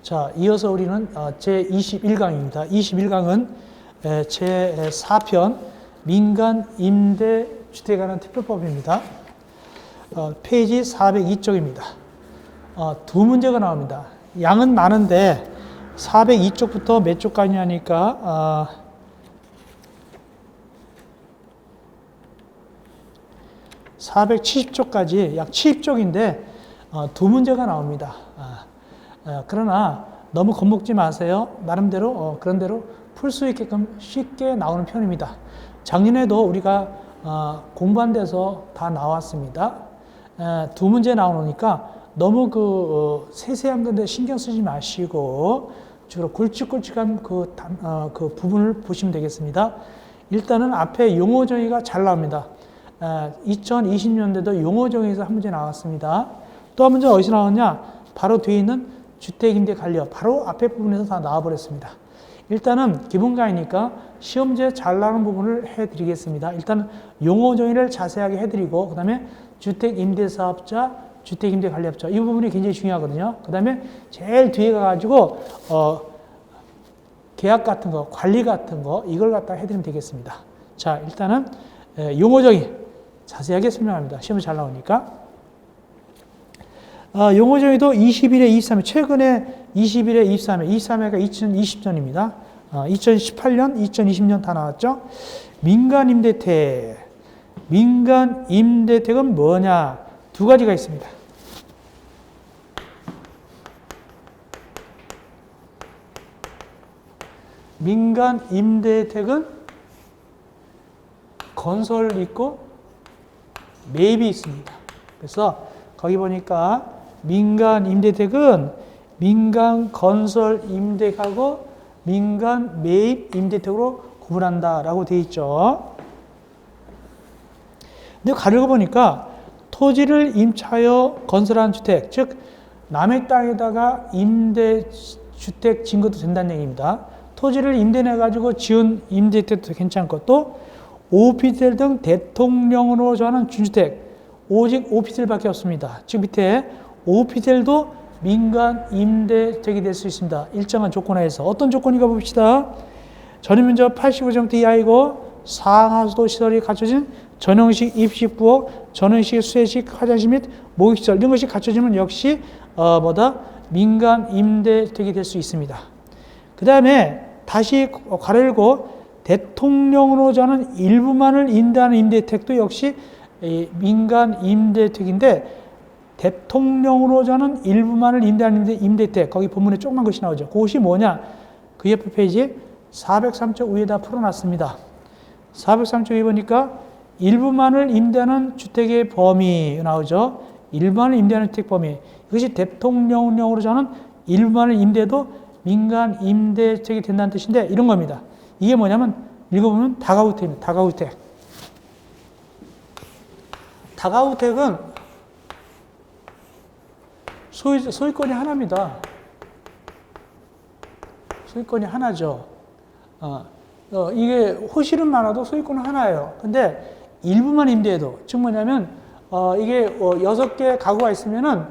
자, 이어서 우리는 제21강입니다. 21강은 제4편 민간 임대 주택에 관한 특별법입니다. 페이지 402쪽입니다. 두 문제가 나옵니다. 양은 많은데 402쪽부터 몇 쪽까지 하니까 470쪽까지 약 70쪽인데 두 문제가 나옵니다. 그러나 너무 겁먹지 마세요. 나름대로 그런 대로 풀 수 있게끔 쉽게 나오는 편입니다. 작년에도 우리가 공부한 데서 다 나왔습니다. 두 문제 나오니까 너무 세세한 건데 신경 쓰지 마시고 주로 굵직굵직한 그 부분을 보시면 되겠습니다. 일단은 앞에 용어 정의가 잘 나옵니다. 2020년대도 용어 정의에서 한 문제 나왔습니다. 또 한 문제 어디서 나왔냐? 바로 뒤에 있는 주택임대 관리업, 바로 앞에 부분에서 다 나와버렸습니다. 일단은 기본과이니까 시험지에 잘 나오는 부분을 해드리겠습니다. 일단 용어 정의를 자세하게 해드리고 그 다음에 주택임대사업자, 주택임대관리업자 이 부분이 굉장히 중요하거든요. 그 다음에 제일 뒤에 가가지고 계약 같은 거, 관리 같은 거 이걸 갖다 해드리면 되겠습니다. 자, 일단은 용어 정의 자세하게 설명합니다. 시험에 잘 나오니까. 용어 정의도 21회, 23회, 최근에 21회, 23회, 23회가 2020년입니다. 2018년, 2020년 다 나왔죠. 민간임대택. 민간임대택은 뭐냐? 두 가지가 있습니다. 민간임대택은 건설 있고 매입이 있습니다. 그래서 거기 보니까 민간 임대택은 민간 건설 임대하고 민간 매입 임대택으로 구분한다라고 되어 있죠. 근데 가려고 보니까 토지를 임차하여 건설한 주택, 즉 남의 땅에다가 임대주택 지은 것도 된다는 얘기입니다. 토지를 임대내가지고 지은 임대주택도 괜찮고 또 오피스텔 등 대통령으로 정하는 준주택, 오직 오피스텔밖에 없습니다. 즉 밑에 오피스텔도 민간 임대택이 될 수 있습니다. 일정한 조건하에서. 어떤 조건인가 봅시다. 전입면적 85제곱미터 이하이고 상하수도 시설이 갖춰진 전용식 입식 부엌, 전용식 수회식 화장실 및 목욕시설 이런 것이 갖춰지면 역시 민간 임대택이 될 수 있습니다. 그 다음에 다시 가르고 대통령으로 정하는 일부만을 임대하는 임대택도 역시 민간 임대택인데 대통령으로 정하는 일부만을 임대하는 임대택 거기 본문에 조그만 것이 나오죠. 그것이 뭐냐? 그 옆에 페이지 403쪽 위에다 풀어놨습니다. 403쪽 위에 보니까 일부만을 임대하는 주택의 범위 나오죠. 일부만을 임대하는 주택 범위 이것이 대통령령으로 정하는 일부만을 임대도 민간 임대택이 된다는 뜻인데 이런 겁니다. 이게 뭐냐면 읽어보면 다가구택입니다. 다가구택. 다가구택은 소유권이 하나입니다. 소유권이 하나죠. 이게 호실은 많아도 소유권은 하나예요. 근데 일부만 임대해도, 즉 뭐냐면, 이게 6개 가구가 있으면은,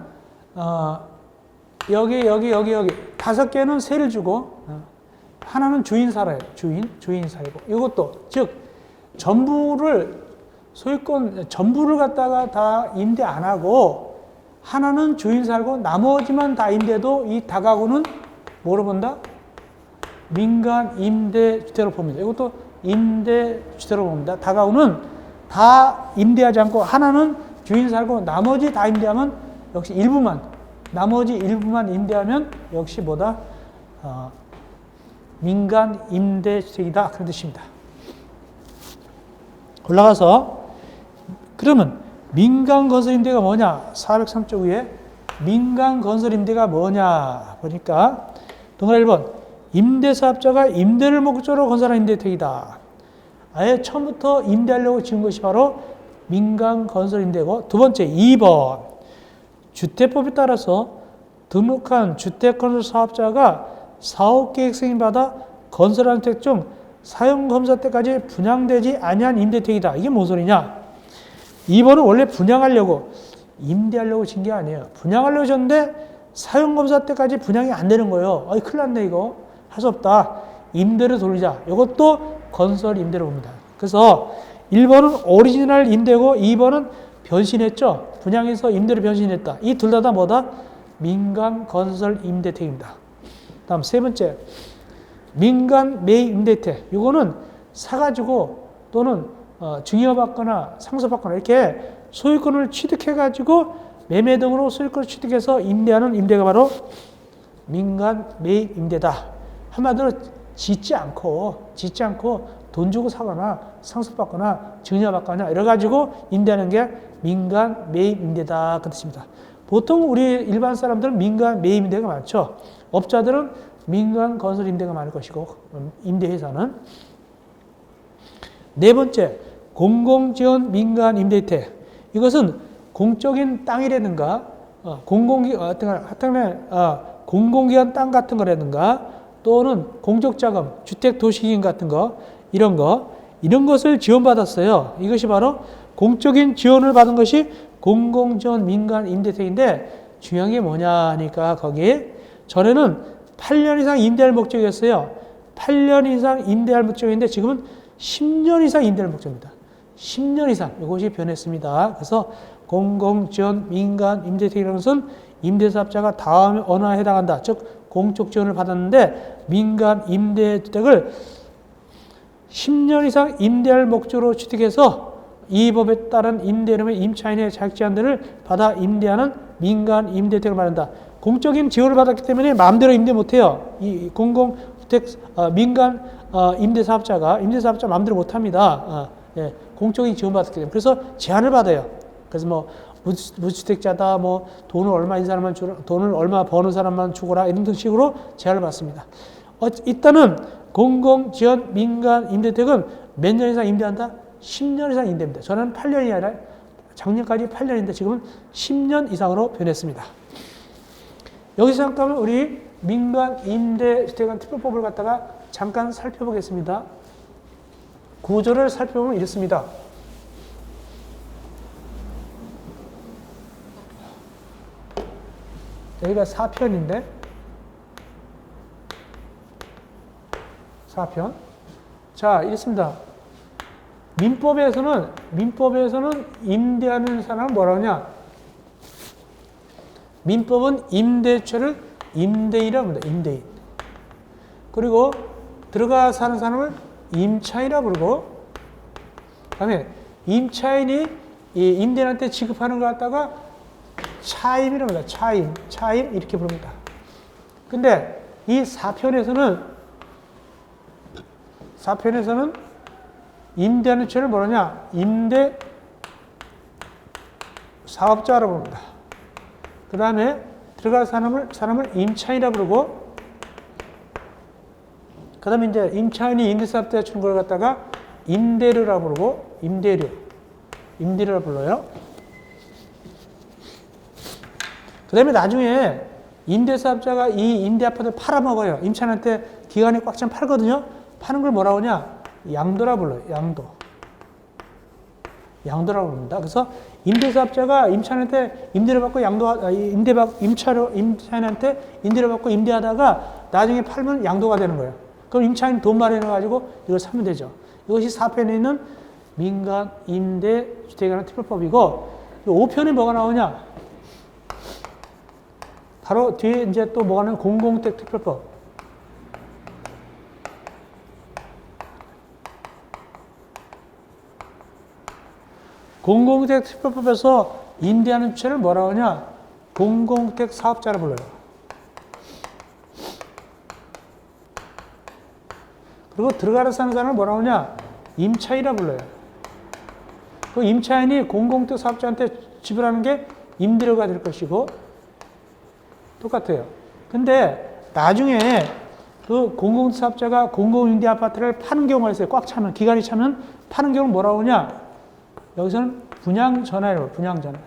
여기, 5개는 세를 주고, 하나는 주인 살아요. 주인 살고. 이것도, 즉, 전부를 갖다가 다 임대 안 하고, 하나는 주인 살고 나머지만 다 임대도 이 다가구는 뭐로 본다? 민간 임대주택으로 봅니다. 이것도 임대주택으로 봅니다. 다가구는 다 임대하지 않고 하나는 주인 살고 나머지 다 임대하면 역시 나머지 일부만 임대하면 역시 민간 임대주택이다. 그런 뜻입니다. 올라가서 그러면 민간 건설 임대가 뭐냐? 403쪽 위에 민간 건설 임대가 뭐냐? 보니까 동그라미 1번 임대사업자가 임대를 목적으로 건설한 임대택이다. 아예 처음부터 임대하려고 지은 것이 바로 민간 건설 임대고 두 번째 2번 주택법에 따라서 등록한 주택건설 사업자가 사업계획 승인받아 건설한 주택 중 사용검사 때까지 분양되지 아니한 임대택이다. 이게 뭔 소리냐? 2번은 원래 분양하려고 임대하려고 진 게 아니에요. 분양하려고 졌는데 사용검사 때까지 분양이 안 되는 거예요. 어이, 큰일 났네, 이거. 할 수 없다. 임대로 돌리자. 이것도 건설 임대로 봅니다. 그래서 1번은 오리지널 임대고 2번은 변신했죠. 분양해서 임대로 변신했다. 이 둘 다 뭐다? 민간 건설 임대택입니다. 다음 세 번째. 민간 매입 임대택. 이거는 사가지고 또는 증여받거나 상속받거나 이렇게 소유권을 취득해가지고 매매 등으로 소유권을 취득해서 임대하는 임대가 바로 민간 매입 임대다. 한마디로 짓지 않고 돈 주고 사거나 상속받거나 증여받거나 이래가지고 임대하는 게 민간 매입 임대다. 그 뜻입니다. 보통 우리 일반 사람들은 민간 매입 임대가 많죠. 업자들은 민간 건설 임대가 많을 것이고 임대회사는. 네 번째, 공공지원 민간 임대주택. 이것은 공적인 땅이라든가 공공기관 땅 같은 거라든가 또는 공적자금, 주택도시기금 같은 거 이런 것을 지원받았어요. 이것이 바로 공적인 지원을 받은 것이 공공지원 민간 임대주택인데 중요한 게 뭐냐 하니까 거기에 전에는 8년 이상 임대할 목적이었어요. 8년 이상 임대할 목적인데 지금은 10년 이상 임대할 목적입니다. 10년 이상 이것이 변했습니다. 그래서 공공지원 민간 임대주택이라는 것은 임대사업자가 다음 언어에 해당한다. 즉 공적 지원을 받았는데 민간 임대주택을 10년 이상 임대할 목적으로 취득해서 이 법에 따른 임대료의 임차인의 자격제한들을 받아 임대하는 민간 임대주택을 말한다. 공적인 지원을 받았기 때문에 마음대로 임대 못해요. 이 공공주택 민간 임대사업자 마음대로 못합니다. 예, 공적인 지원받았기 때문에. 그래서 제한을 받아요. 그래서 뭐 무주택자다, 뭐 돈을 얼마 인 사람만 주라, 돈을 얼마 버는 사람만 주거라 이런 식으로 제한을 받습니다. 일단은 공공지원 민간 임대주택은 몇 년 이상 임대한다? 10년 이상 임대입니다. 저는 8년이 아니라 작년까지 8년인데 지금은 10년 이상으로 변했습니다. 여기서 잠깐 우리 민간 임대주택관 특별법을 갖다가 잠깐 살펴보겠습니다. 구조를 살펴보면 이렇습니다. 여기가 4편인데 4편. 자, 이렇습니다. 민법에서는 임대하는 사람은 뭐라 하냐? 민법은 임대차를 임대인이라고 합니다. 임대인. 그리고 들어가 사는 사람을 임차인이라고 부르고, 그다음에 임차인이 이 임대인한테 지급하는 걸 갖다가 차임이라고 합니다. 차임 이렇게 부릅니다. 근데 이 4편에서는 임대하는 죄를 뭐라냐? 임대 사업자라고 부릅니다. 그 다음에 들어갈 사람을 임차인이라고 부르고, 그 다음에 이제 임차인이 임대사업자에 주는 걸 갖다가 임대료라고 부르고, 임대료라고 불러요. 그 다음에 나중에 임대사업자가 이 임대아파트를 팔아먹어요. 임차인한테 기간이 꽉 차면 팔거든요. 파는 걸 뭐라고 하냐? 양도라고 불러요. 양도라고 부릅니다. 그래서 임대사업자가 임차인한테 임대료 받고 임차인한테 임대료 받고 임대하다가 나중에 팔면 양도가 되는 거예요. 그럼 임차인 돈 마련해가지고 이걸 사면 되죠. 이것이 4편에 있는 민간 임대 주택에 관한 특별법이고, 5편에 뭐가 나오냐? 바로 뒤에 이제 또 뭐가 나오냐? 공공주택 특별법. 공공주택 특별법에서 임대하는 주체를 뭐라고 하냐? 공공주택 사업자라 불러요. 그리고 들어가서 사는 사람을 뭐라고 하냐? 임차인이라 불러요. 그 임차인이 공공주택 사업자한테 지불하는 게 임대료가 될 것이고 똑같아요. 근데 나중에 그 공공주택 사업자가 공공임대 아파트를 파는 경우가 있어요. 꽉 차면, 기간이 차면 파는 경우는 뭐라고 하냐? 여기서는 분양전환이라고 해요. 분양전환.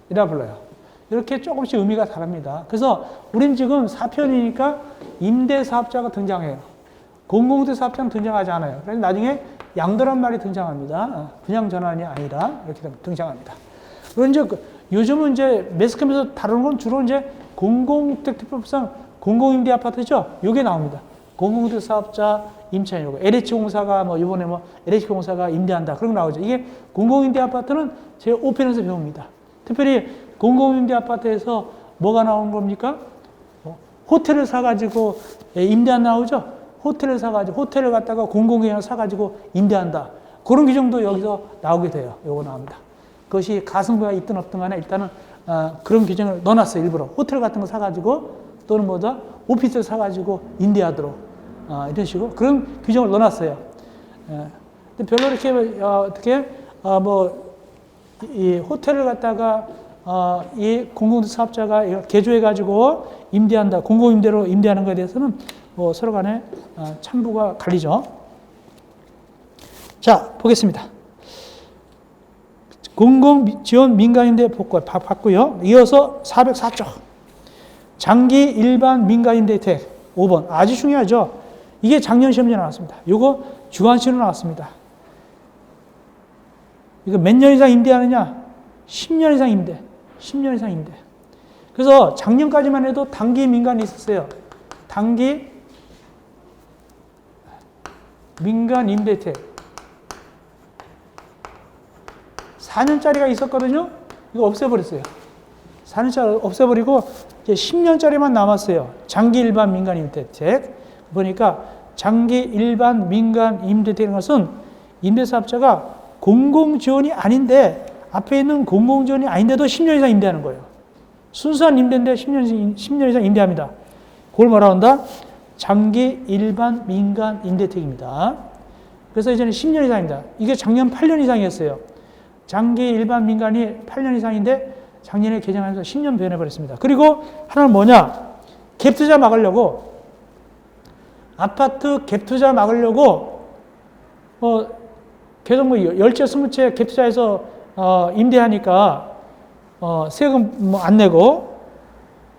이라 불러요. 이렇게 조금씩 의미가 다릅니다. 그래서 우린 지금 4편이니까 임대사업자가 등장해요. 공공주택 사업자는 등장하지 않아요. 그래서 나중에 양도란 말이 등장합니다. 분양전환이 아니라 이렇게 등장합니다. 그런 이제 요즘은 이제 매스컴에서 다루는 건 주로 이제 공공주택특별법상 공공임대 아파트죠. 요게 나옵니다. 공공주택 사업자 임차인 요거. LH공사가 뭐 이번에 뭐 LH공사가 임대한다. 그런 거 나오죠. 이게 공공임대 아파트는 제 5편에서 배웁니다. 특별히 공공임대 아파트에서 뭐가 나오는 겁니까? 호텔을 사가지고 임대한 나오죠. 호텔을 사가지고 호텔을 갖다가 공공기관을 사가지고 임대한다. 그런 규정도 여기서 나오게 돼요. 요거 나옵니다. 그것이 가성비가 있든 없든 간에 일단은 그런 규정을 넣어놨어요. 일부러 호텔 같은 거 사가지고 또는 뭐다 오피스를 사가지고 임대하도록 이런 식으로 그런 규정을 넣어놨어요. 근데 별로 이렇게 어떻게 뭐 이 호텔을 갖다가 이 공공주택 사업자가 개조해가지고 임대한다, 공공임대로 임대하는 것에 대해서는 뭐 서로 간에 참부가 갈리죠. 자, 보겠습니다. 공공지원 민간임대 복권 봤고요. 이어서 404조. 장기 일반 민간임대 혜택 5번. 아주 중요하죠. 이게 작년 시험지에 나왔습니다. 이거 주관식으로 나왔습니다. 이거 몇 년 이상 임대하느냐? 10년 이상 임대. 10년 이상 임대. 그래서 작년까지만 해도 단기 민간이 있었어요. 단기 민간 임대 혜택. 4년짜리가 있었거든요. 이거 없애버렸어요. 4년짜리 없애버리고 이제 10년짜리만 남았어요. 장기 일반 민간 임대 혜택. 보니까 장기 일반 민간 임대 혜택인 것은 임대사업자가 공공지원이 아닌데 앞에 있는 공공지원이 아닌데도 10년 이상 임대하는 거예요. 순수한 임대인데 10년 이상 임대합니다. 그걸 뭐라고 한다? 장기 일반 민간 임대 혜택입니다. 그래서 이제는 10년 이상입니다. 이게 작년 8년 이상이었어요. 장기 일반 민간이 8년 이상인데 작년에 개정하면서 10년 변해버렸습니다. 그리고 하나는 뭐냐? 갭투자 막으려고 아파트 갭투자 막으려고 계속 뭐 10채 20채 갭투자해서 임대하니까 세금 뭐 안 내고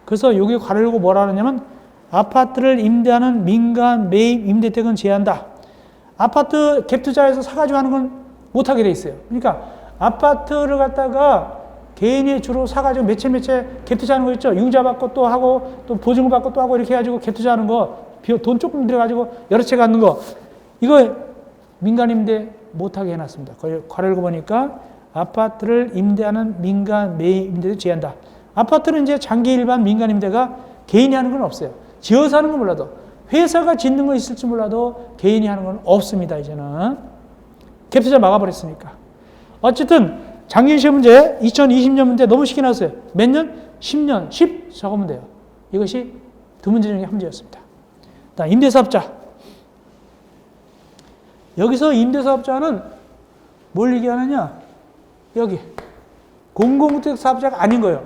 그래서 여기 가르려고 뭐라 하냐면 아파트를 임대하는 민간 매입 임대택은 제한한다. 아파트 갭투자해서 사가지고 하는 건 못하게 돼 있어요. 그러니까 아파트를 갖다가 개인이 주로 사가지고 몇 채 갭투자하는 거 있죠. 융자 받고 또 하고 또 보증금 받고 또 하고 이렇게 해가지고 갭투자하는 거 돈 조금 들여가지고 여러 채 갖는 거 이거 민간 임대 못하게 해놨습니다. 괄호를 보니까 아파트를 임대하는 민간 매입 임대도 제한한다. 아파트는 이제 장기 일반 민간 임대가 개인이 하는 건 없어요. 지어서 하는 건 몰라도 회사가 짓는 건 있을지 몰라도 개인이 하는 건 없습니다. 이제는 갭투자 막아버렸으니까. 어쨌든 작년 시험 문제 2020년 문제 너무 쉽게 나왔어요. 몇 년? 10년 10 적으면 돼요. 이것이 두 문제 중에 한 문제였습니다. 다음 임대사업자. 여기서 임대사업자는 뭘 얘기하느냐? 여기 공공주택 사업자가 아닌 거예요.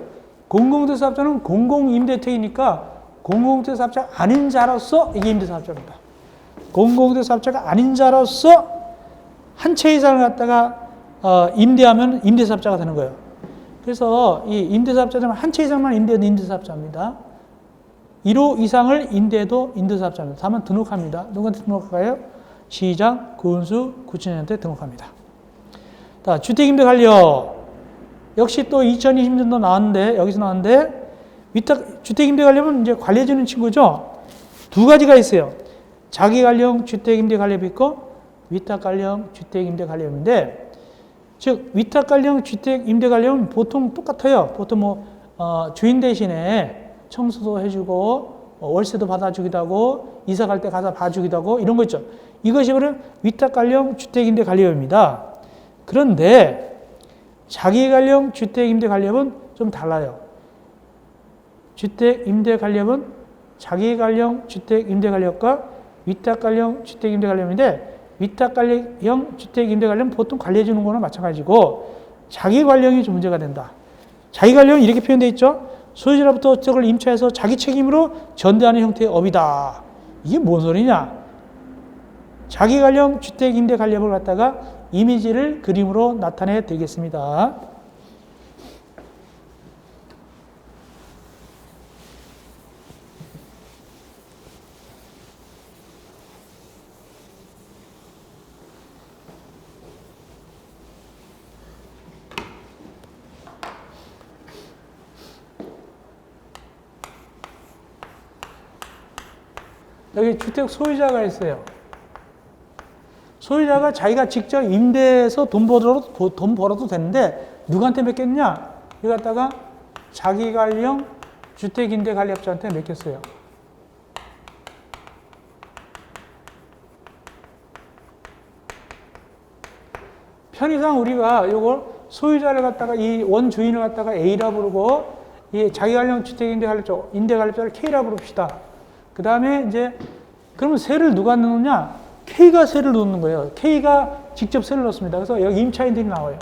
공공주택 사업자는 공공임대택이니까 공공주택 사업자가 아닌 자로서 이게 임대사업자입니다. 공공주택 사업자가 아닌 자로서 한 채 이상을 갖다가 임대하면 임대사업자가 되는 거예요. 그래서 이 임대사업자는 한 채 이상만 임대해도 임대사업자입니다. 1호 이상을 임대해도 임대사업자입니다. 다만 등록합니다. 누구한테 등록할까요? 시장, 군수, 구청장한테 등록합니다. 자, 주택임대 관련. 역시 또 2020년도 나왔는데, 여기서 나왔는데, 주택임대 관련은 이제 관리해주는 친구죠. 두 가지가 있어요. 자기관련 주택임대 관리업이 있고, 위탁관련 주택임대 관리업인데, 즉, 위탁관련 주택임대 관리업은 보통 똑같아요. 보통 뭐, 주인 대신에 청소도 해주고, 월세도 받아주기도 하고, 이사 갈 때 가서 봐주기도 하고, 이런 거 있죠. 이것이 바로 위탁관련 주택임대 관리업입니다. 그런데 자기관련 주택임대 관리업은 좀 달라요. 주택임대 관리업은 자기관련 주택임대 관리업과 위탁관련 주택임대 관리업인데 위탁관련 주택임대 관리업은 보통 관리해주는 거나 마찬가지고 자기관련이 좀 문제가 된다. 자기관련은 이렇게 표현되어 있죠. 소유자로부터 저걸 임차해서 자기 책임으로 전대하는 형태의 업이다. 이게 뭔 소리냐? 자기관련 주택임대 관리업을 갖다가 이미지를 그림으로 나타내 드리겠습니다. 여기 주택 소유자가 있어요. 소유자가 자기가 직접 임대해서 돈 벌어도 되는데 누구한테 맡겼냐? 이거 갖다가 자기 관리형 주택임대관리업자한테 맡겼어요. 편의상 우리가 이걸 소유자를 갖다가 이 원주인을 갖다가 A라 부르고 이 자기 관리형 주택임대관리업자 임대관리업자를 K라 부릅시다. 그 다음에 이제 그러면 세를 누가 넣느냐? K가 세를 넣는 거예요. K가 직접 세를 넣습니다. 그래서 여기 임차인들이 나와요.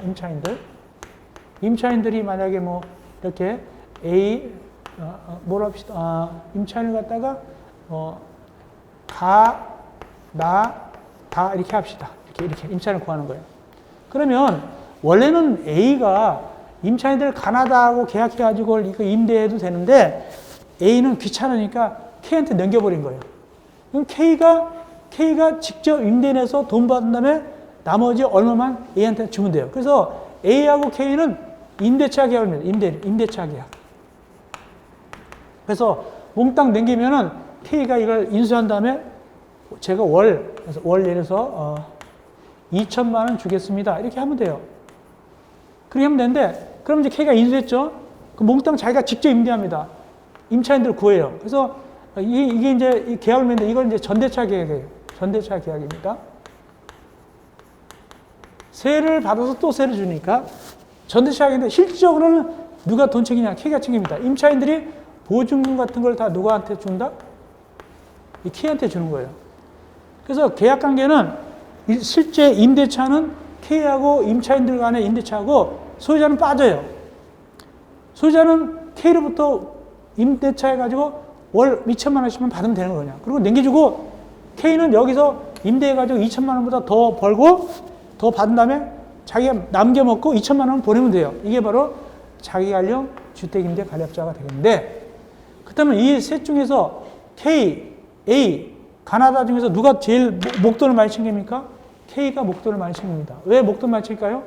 임차인들이 만약에 뭐 이렇게 A 뭐라 합시다. 임차인을 갖다가 다 이렇게 합시다. 이렇게 임차인을 구하는 거예요. 그러면 원래는 A가 임차인들 가나다하고 계약해가지고 이거 임대해도 되는데 A는 귀찮으니까 K한테 넘겨버린 거예요. 그럼 K가 직접 임대내서 돈 받은 다음에 나머지 얼마만 A한테 주면 돼요. 그래서 A하고 K는 임대차 계약을 합니다. 임대차 계약. 그래서 몽땅 넘기면은 K가 이걸 인수한 다음에 제가 월 예를 들어서 2천만 원 주겠습니다. 이렇게 하면 돼요. 그렇게 하면 되는데 그럼 이제 K가 인수했죠. 그 몽땅 자기가 직접 임대합니다. 임차인들 구해요. 그래서 이게 이제 이 계약을 맺는데 이걸 이제 전대차 계약이에요. 전대차 계약입니다. 세를 받아서 또 세를 주니까 전대차 계약인데 실질적으로는 누가 돈 챙기냐? K가 챙깁니다. 임차인들이 보증금 같은 걸 다 누구한테 준다? 이 K한테 주는 거예요. 그래서 계약 관계는 실제 임대차는 K하고 임차인들 간의 임대차하고 소유자는 빠져요. 소유자는 K로부터 임대차 해가지고 월 2천만 원씩만 받으면 되는 거냐. 그리고 남겨주고 K는 여기서 임대해가지고 2천만 원보다 더 벌고 더 받은 다음에 자기가 남겨먹고 2천만 원 보내면 돼요. 이게 바로 자기 관리형 주택임대 관리업자가 되겠는데 그렇다면 이 셋 중에서 K, A, 가나다 중에서 누가 제일 목돈을 많이 챙깁니까? K가 목돈을 많이 챙깁니다. 왜 목돈 많이 챙길까요?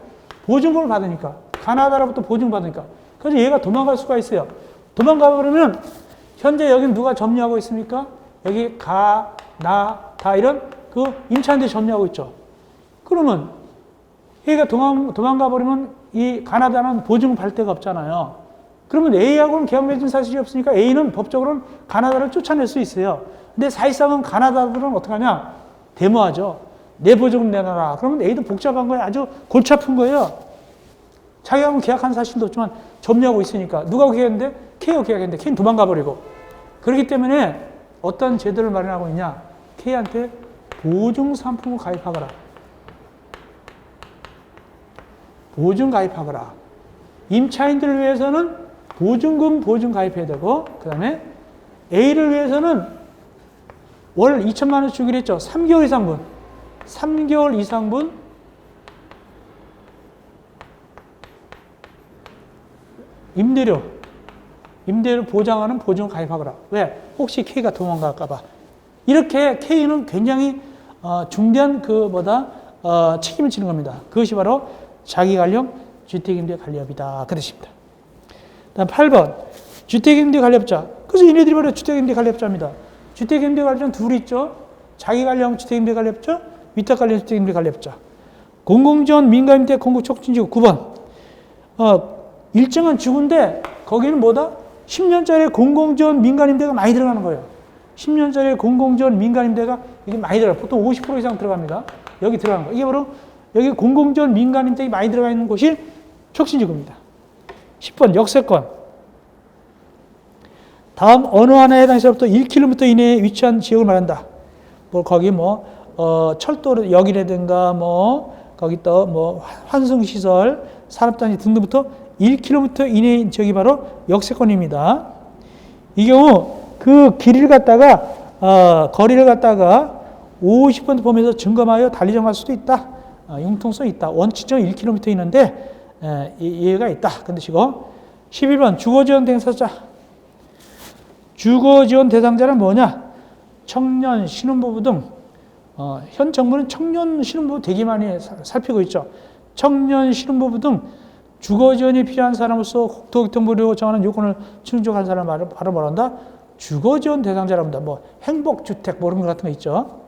보증금을 받으니까. 가나다로부터 보증 받으니까. 그래서 얘가 도망갈 수가 있어요. 도망가 버리면 현재 여기는 누가 점유하고 있습니까? 여기 다 이런 그 임차인들이 점유하고 있죠. 그러면 얘가 도망가 버리면 이 가나다는 보증금 받을 데가 없잖아요. 그러면 A하고는 계약 맺은 사실이 없으니까 A는 법적으로는 가나다를 쫓아낼 수 있어요. 근데 사실상은 가나다들은 어떻게 하냐? 데모하죠. 내 보증금 내놔라. 그러면 A도 복잡한 거예요. 아주 골치 아픈 거예요. 자기하고 계약한 사실도 없지만 점유하고 있으니까. 누가 계약했는데? K하고 계약했는데 K는 도망가 버리고. 그렇기 때문에 어떤 제도를 마련하고 있냐? K한테 보증 상품을 가입하거라. 보증 가입하거라. 임차인들을 위해서는 보증 가입해야 되고, 그 다음에 A를 위해서는 월 2천만 원 주기로 했죠. 3개월 이상분. 3개월 이상분 임대료 보장하는 보증 가입하거라. 왜? 혹시 K가 도망갈까봐. 이렇게 K는 굉장히 중대한 책임을 지는 겁니다. 그것이 바로 자기 관리형 주택임대 관리업이다. 그 뜻입니다. 다음 8번. 주택임대 관리업자. 그래서 얘네들이 바로 주택임대 관리업자입니다. 주택임대 관리업자는 둘이 있죠. 자기 관리형 주택임대 관리업자, 위탁 관리형 주택임대 관리업자. 공공지원 민간임대 공급 촉진지구 9번. 일정한 지구인데 거기는 뭐다? 10년짜리 공공지원 민간임대가 많이 들어가는 거예요. 10년짜리 공공지원 민간임대가 이게 많이 들어가요. 보통 50% 이상 들어갑니다. 여기 들어가는 거. 이게 바로 여기 공공지원 민간임대가 많이 들어가 있는 곳이 촉진지구입니다. 10번 역세권. 다음 어느 하나에 해당 시설부터 1km 이내에 위치한 지역을 말한다. 거기 철도 역이라든가 거기 또 환승시설, 산업단지 등등부터 1km 이내인 지역이 바로 역세권입니다. 이 경우 그 길이를 갖다가 거리를 갖다가 50% 범위에서 점검하여 달리 정할 수도 있다. 융통성이 있다. 원칙적으로 1km 있는데 예외가 있다. 그 뜻이고. 11번 주거지원 대상자. 주거지원 대상자는 뭐냐? 청년, 신혼부부 등 현 정부는 청년, 신혼부부 되게 많이 살피고 있죠. 청년, 신혼부부 등 주거지원이 필요한 사람으로서 국토교통부로 정하는 요건을 충족한 사람을 바로 뭐란다? 주거지원 대상자라고 합니다. 뭐 행복주택 뭐 이런 거 같은 거 있죠.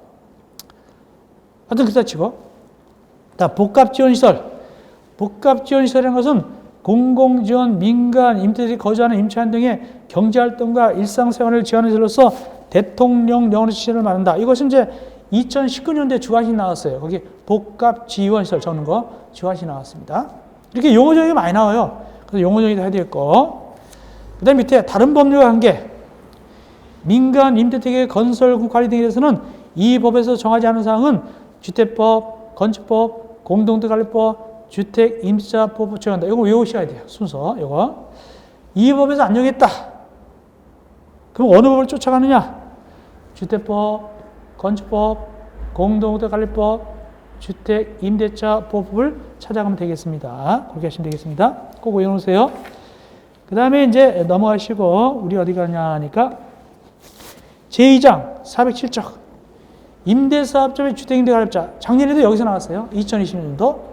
하여튼 그렇다 치고. 복합지원시설. 복합지원시설이라는 것은 공공지원, 민간, 임대들이 거주하는 임차인 등의 경제활동과 일상생활을 지원하는 시설로서 대통령령으로 시설을 말한다. 이것은 이제 2019년도에 주관식이 나왔어요. 거기 복합지원시설 적는 거 주관식이 나왔습니다. 이렇게 용어 정의가 많이 나와요. 그래서 용어 정의도 해야 되겠고. 그 다음 밑에 다른 법률과 관계. 민간 임대택의 건설 관리 등에 대해서는 이 법에서 정하지 않은 사항은 주택법, 건축법, 공동주택관리법, 주택임대차법 적용한다. 이거 외우셔야 돼요. 순서. 이거. 이 법에서 안 정했다. 그럼 어느 법을 쫓아가느냐? 주택법, 건축법, 공동주택관리법, 주택임대차법을 찾아가면 되겠습니다. 그렇게 하시면 되겠습니다. 꼭 외워놓으세요. 그 다음에 이제 넘어가시고, 우리 어디 가냐 하니까, 제2장 407쪽. 임대사업자 및 주택임대관리업자. 작년에도 여기서 나왔어요. 2020년도.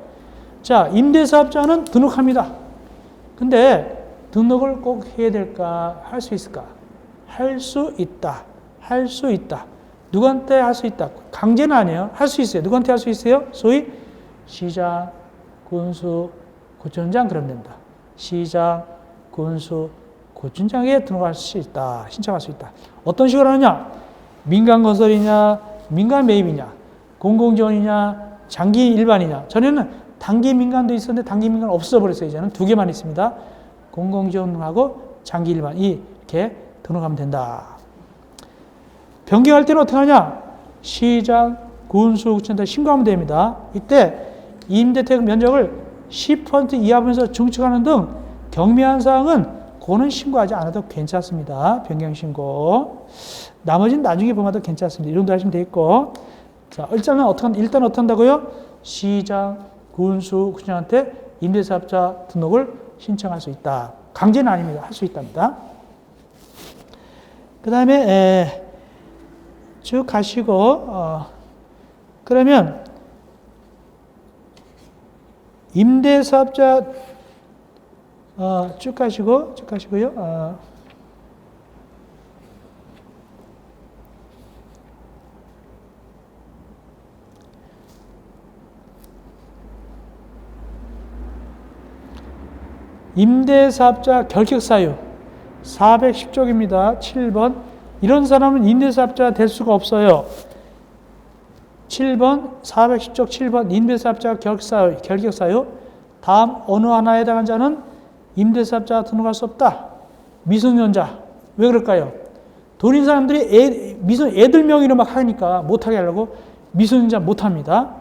자, 임대사업자는 등록합니다. 근데 등록을 꼭 해야 될까? 할 수 있을까? 할 수 있다. 할 수 있다. 누구한테 할 수 있다? 강제는 아니에요. 할 수 있어요. 누구한테 할 수 있어요? 소위 시장, 군수, 구청장 그러면 됩니다. 시장, 군수, 구청장에 등록할 수 있다. 신청할 수 있다. 어떤 식으로 하느냐? 민간건설이냐, 민간 매입이냐, 공공지원이냐, 장기 일반이냐. 전에는 단기 민간도 있었는데 단기 민간 없어져 버렸어요. 이제는 두 개만 있습니다. 공공지원하고 장기 일반 이렇게 등록하면 된다. 변경할 때는 어떻게 하냐? 시장, 군수, 구청장 신고하면 됩니다. 이때 임대택 면적을 10% 이하면서 증축하는 등 경미한 사항은 그거는 신고하지 않아도 괜찮습니다. 변경 신고. 나머지는 나중에 보면 괜찮습니다. 이 정도 하시면 되겠고. 자, 일단 어떻게 한다고요? 시장, 군수, 구청장한테 임대사업자 등록을 신청할 수 있다. 강제는 아닙니다. 할 수 있답니다. 그 다음에 쭉 가시고 그러면 임대사업자 쭉 가시고요. 임대사업자 결격사유 410쪽입니다. 7번. 이런 사람은 임대사업자가 될 수가 없어요. 7번 410쪽 7번 임대사업자 결격사유 다음 어느 하나에 해당한 자는 임대사업자가 등록할 수 없다. 미성년자. 왜 그럴까요? 돈 있는 사람들이 애들 명의로 막 하니까 못하게 하려고 미성년자 못합니다.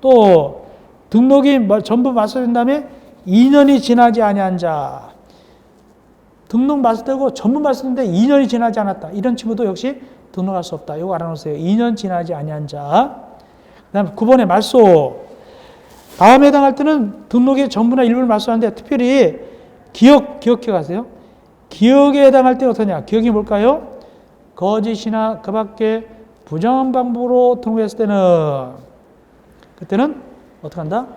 또 등록이 전부 마스터된 다음에 2년이 지나지 아니한 자. 등록 마스터되고 전부 마스터인데 2년이 지나지 않았다. 이런 친구도 역시 등록할 수 없다. 이거 알아놓으세요. 2년 지나지 아니한 자. 그 다음 9번에 말소. 다음에 해당할 때는 등록의 전부나 일부를 말소하는데 특별히 기억하세요. 기억에 해당할 때 어떠냐? 기억이 뭘까요? 거짓이나 그 밖에 부정한 방법으로 등록했을 때는 그때는 어떻게 한다?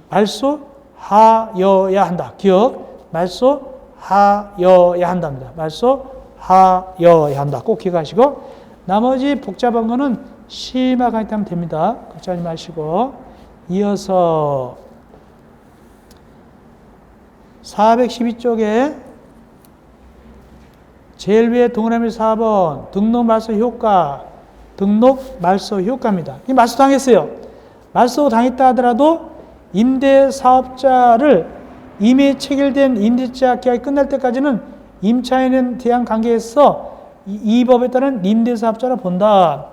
말소하여야 한다. 기억. 말소하여야 한답니다. 말소하여야 한다. 꼭 기억하시고 나머지 복잡한 거는 시마 강의하면 됩니다. 걱정하지 마시고 이어서 412쪽에 제일 위에 동그라미 4번 등록 말소 효과 등록 말소 효과입니다. 이 말소 당했어요. 말소 당했다 하더라도 임대사업자를 이미 체결된 임대차 계약이 끝날 때까지는 임차인에 대한 관계에서 이 법에 따른 임대사업자를 본다.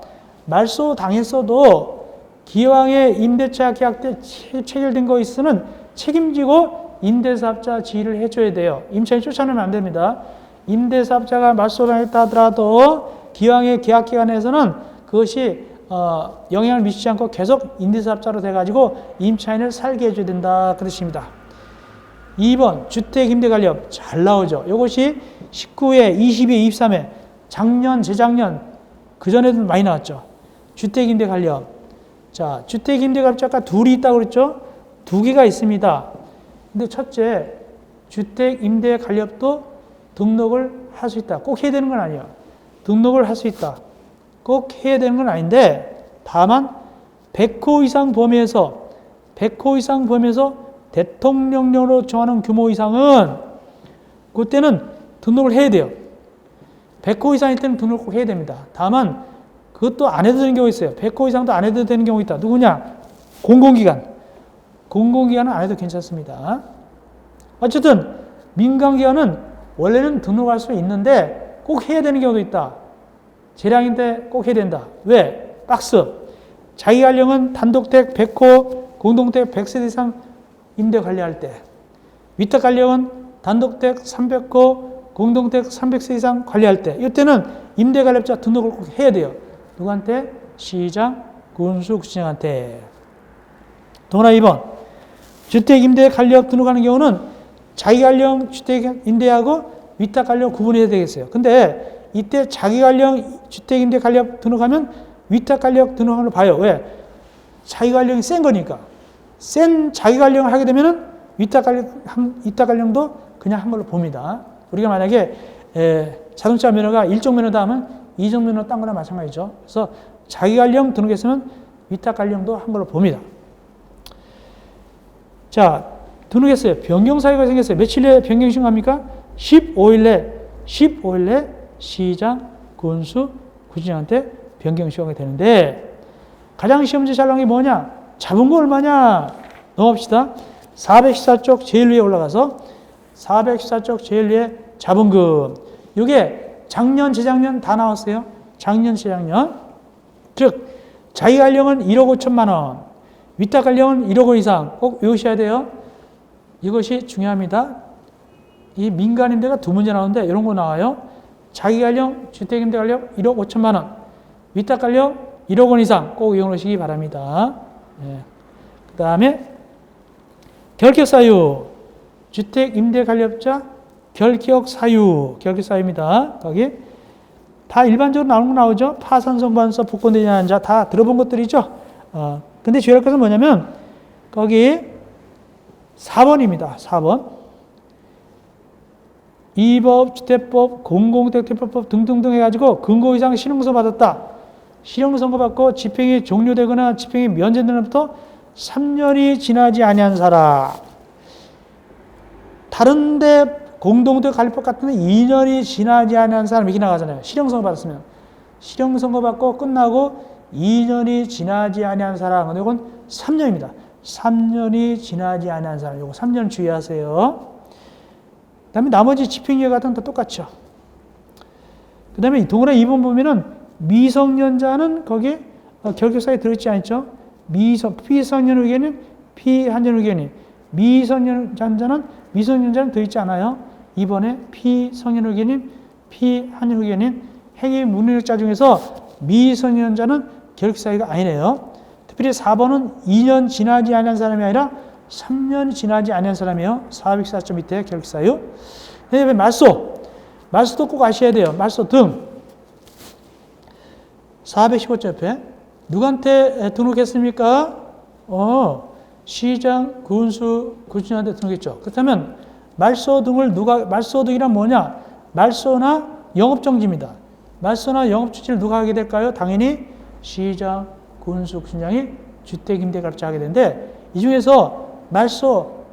말소 당했어도 기왕에 임대차 계약 때 체결된 거 있으면 책임지고 임대사업자 지휘를 해줘야 돼요. 임차인 쫓아내면 안 됩니다. 임대사업자가 말소 당했다 하더라도 기왕의 계약 기간에서는 그것이 영향을 미치지 않고 계속 임대사업자로 돼가지고 임차인을 살게 해줘야 된다. 그 뜻입니다. 2번 주택임대관리업 잘 나오죠. 이것이 19회, 22회, 23회 작년, 재작년 그전에도 많이 나왔죠. 주택임대관리업. 자, 주택임대관리업자가 둘이 있다고 그랬죠. 두 개가 있습니다. 근데 첫째 주택임대관리업도 등록을 할 수 있다. 꼭 해야 되는 건 아니에요. 등록을 할 수 있다. 꼭 해야 되는 건 아닌데 다만 100호 이상 범위에서 대통령령으로 정하는 규모 이상은 그때는 등록을 해야 돼요. 100호 이상일 때는 등록을 꼭 해야 됩니다. 다만 그것도 안 해도 되는 경우 있어요. 100호 이상도 안 해도 되는 경우 있다. 누구냐? 공공기관. 공공기관은 안 해도 괜찮습니다. 어쨌든 민간기관은 원래는 등록할 수 있는데 꼭 해야 되는 경우도 있다. 재량인데 꼭 해야 된다. 왜? 박스. 자기관령은 단독택 100호, 공동택 100세대 이상 임대 관리할 때, 위탁관령은 단독택 300호, 공동택 300세 이상 관리할 때, 이때는 임대관리업자 등록을 꼭 해야 돼요. 누구한테? 시장, 군수, 구청장한테. 동그라 2번. 주택임대관리업 등록하는 경우는 자기관령 주택임대하고 위탁관령 구분해야 되겠어요. 근데 이때 자기관령 주택임대관리업 등록하면 위탁관령 등록하는 걸 봐요. 왜? 자기관령이 센 거니까. 센 자기관령을 하게 되면은 위탁관령도 그냥 한 걸로 봅니다. 우리가 만약에 자동차 면허가 1종 면허다 하면 2종 면허 딴 거나 마찬가지죠. 그래서 자기관령 등록했으면 위탁관령도 한 걸로 봅니다. 자, 등록했어요. 변경사유가 생겼어요. 며칠 내에 변경 신고합니까? 15일 내 시장, 군수, 구청장한테 변경 신고가 되는데 가장 시험지 잘 나온 게 뭐냐? 잡은 거 얼마냐? 넘어갑시다. 414쪽 제일 위에 올라가서 414쪽 제일 위에 자본금. 이게 작년, 재작년 다 나왔어요. 작년, 재작년. 즉 자기관령은 1억 5천만 원, 위탁관령은 1억 원 이상 꼭 외우셔야 돼요. 이것이 중요합니다. 이 민간임대가 두 문제 나오는데 이런 거 나와요. 자기관령, 주택임대관령 1억 5천만 원, 위탁관령 1억 원 이상 꼭 외우시기 바랍니다. 그 다음에 결격사유, 주택임대관리업자 결격사유입니다. 거기 다 일반적으로 나오는 거 나오죠. 파산송반서, 복권대리한자 다 들어본 것들이죠. 근데 주의할 것은 뭐냐면 거기 4번입니다. 4번. 이법, 주택법, 공공택지법 등등등 해가지고 근고 이상 실형선고 받았다. 실형선고 받고 집행이 종료되거나 집행이 면제된 날부터 3년이 지나지 아니한 사람. 다른데 공동택 관리법 같은 데 2년이 지나지 아니한 사람 이렇게 나가잖아요. 실형선고 받았으면. 실형선고 받고 끝나고 2년이 지나지 아니한 사람. 근데 이건 3년입니다. 3년이 지나지 아니한 사람. 이거 3년 주의하세요. 그 다음에 나머지 집행유예 같은 건 다 똑같죠. 그 다음에 동그라 2번 보면은 미성년자는 거기 결격사유에 들어있지 않죠? 피성년 의견은 피한전 의견이. 미성년자는 들어있지 않아요. 2번에 피성년 의견인, 피한전 의견인 행위 무능력자 중에서 미성년자는 결격사유가 아니래요. 특별히 4번은 2년 지나지 않은 사람이 아니라 3년 지나지 않은 사람이에요. 404점 밑에 결격사유. 그다음에 말소도 꼭 아셔야 돼요. 말소 등 415점 옆에 누구한테 등록했습니까? 시장, 군수, 구청장한테 등록했죠. 그렇다면 말소 등이란 뭐냐? 말소나 영업정지입니다. 말소나 영업정지를 누가 하게 될까요? 당연히 시장, 군수, 구청장이 주택임대관리업자 하게 되는데 이 중에서 말소,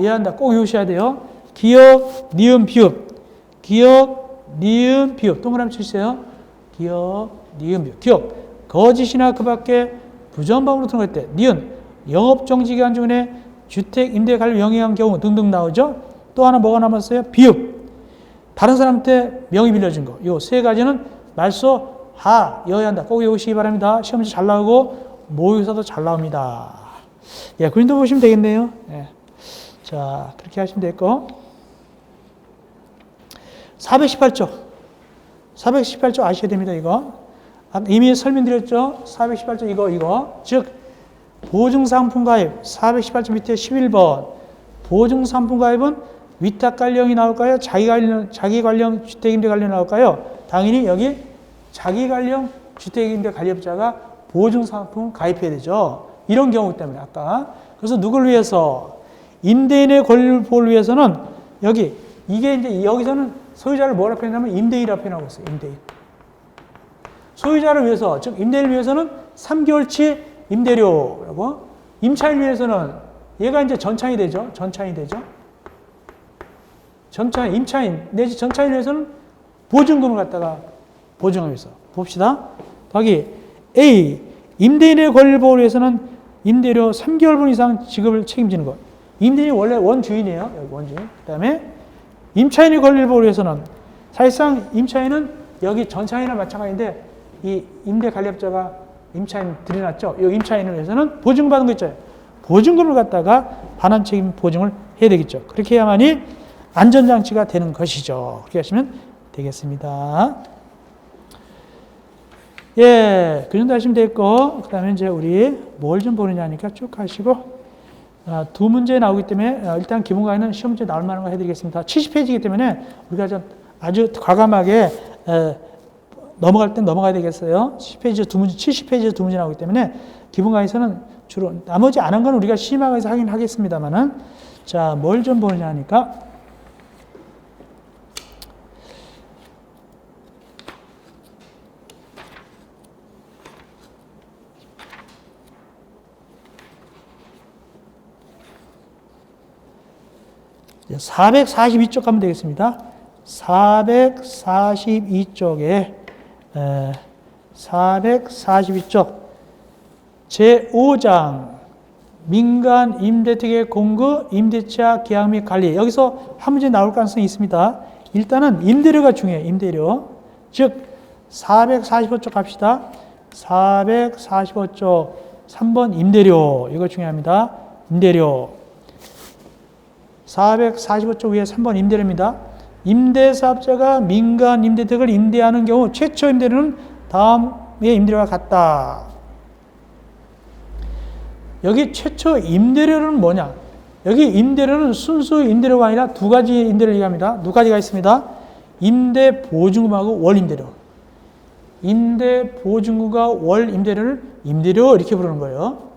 예한다 꼭 외우셔야 돼요. 기역, 니은, 비읍. 기역, 니은, 비읍. 동그라미 치세요. 기역, 니은, 비읍. 기역, 거짓이나 그 밖에 부정방으로 등록할 때. 니은, 영업정지기간 중에 주택임대관리 영위한 경우 등등 나오죠. 또 하나 뭐가 남았어요? 비읍. 다른 사람한테 명의 빌려준 거. 요 세 가지는 말소, 여야 한다. 꼭 외우시기 바랍니다. 시험지 잘 나오고 모의고사도 잘 나옵니다. 그림도 보시면 되겠네요. 자, 그렇게 하시면 되겠고. 418조. 418조 아셔야 됩니다, 이거. 이미 설명드렸죠? 418조 이거. 즉, 보증상품가입. 418조 밑에 11번. 보증상품가입은 위탁관령이 나올까요? 자기관령 주택임대관령 나올까요? 당연히 여기 자기관령 주택임대관리업자가 보증상품 가입해야 되죠. 이런 경우 때문에 아까. 그래서 누굴 위해서? 임대인의 권리를 보호를 위해서는 이게 이제 여기서는 소유자를 뭐라 표현하면 임대인이라고 표현하고 있어요. 임대인. 소유자를 위해서, 즉 임대인을 위해서는 3개월치 임대료라고, 임차인을 위해서는 얘가 이제 전차인이 되죠. 전차인이 되죠. 전차인, 임차인 내지 전차인을 위해서는 보증금을 갖다가 보증하면서 봅시다. 더하기 A, 임대인의 권리를 보호하기 위해서는 임대료 3개월분 이상 지급을 책임지는 것. 임대인이 원래 원주인이에요. 여기 원주인. 그 다음에 임차인의 권리를 보호하기 위해서는, 사실상 임차인은 여기 전차인이나 마찬가지인데 이 임대관리업자가 임차인 들여놨죠. 이 임차인을 위해서는 보증금 받은 거 있잖아요. 보증금을 갖다가 반환 책임 보증을 해야 되겠죠. 그렇게 해야만이 안전장치가 되는 것이죠. 그렇게 하시면 되겠습니다. 예, 그 정도 하시면 되겠고, 그 다음에 이제 우리 뭘 좀 보느냐 하니까 쭉 하시고, 두 문제 나오기 때문에 일단 기본 강의는 시험 문제 나올 만한 거 해드리겠습니다. 70페이지이기 때문에 우리가 좀 아주 과감하게 넘어갈 땐 넘어가야 되겠어요. 10페이지 두 문제, 70페이지 두 문제 나오기 때문에 기본 강의에서는 주로 나머지 안 한 건 우리가 심화해서 하긴 하겠습니다만은, 자, 뭘 좀 보느냐 하니까, 이제 442쪽 가면 되겠습니다. 442쪽에 442쪽 제5장 민간 임대택의 공급, 임대차 계약 및 관리. 여기서 한 문제 나올 가능성이 있습니다. 일단은 임대료가 중요해요. 임대료. 즉 445쪽 갑시다. 445쪽 3번 임대료. 이거 중요합니다. 임대료. 445쪽 위에 3번 임대료입니다. 임대사업자가 민간 임대택을 임대하는 경우 최초 임대료는 다음의 임대료와 같다. 여기 최초 임대료는 뭐냐? 여기 임대료는 순수 임대료가 아니라 두 가지 임대료를 얘기합니다. 두 가지가 있습니다. 임대 보증금하고 월 임대료. 임대 보증금과 월 임대료를 임대료 이렇게 부르는 거예요.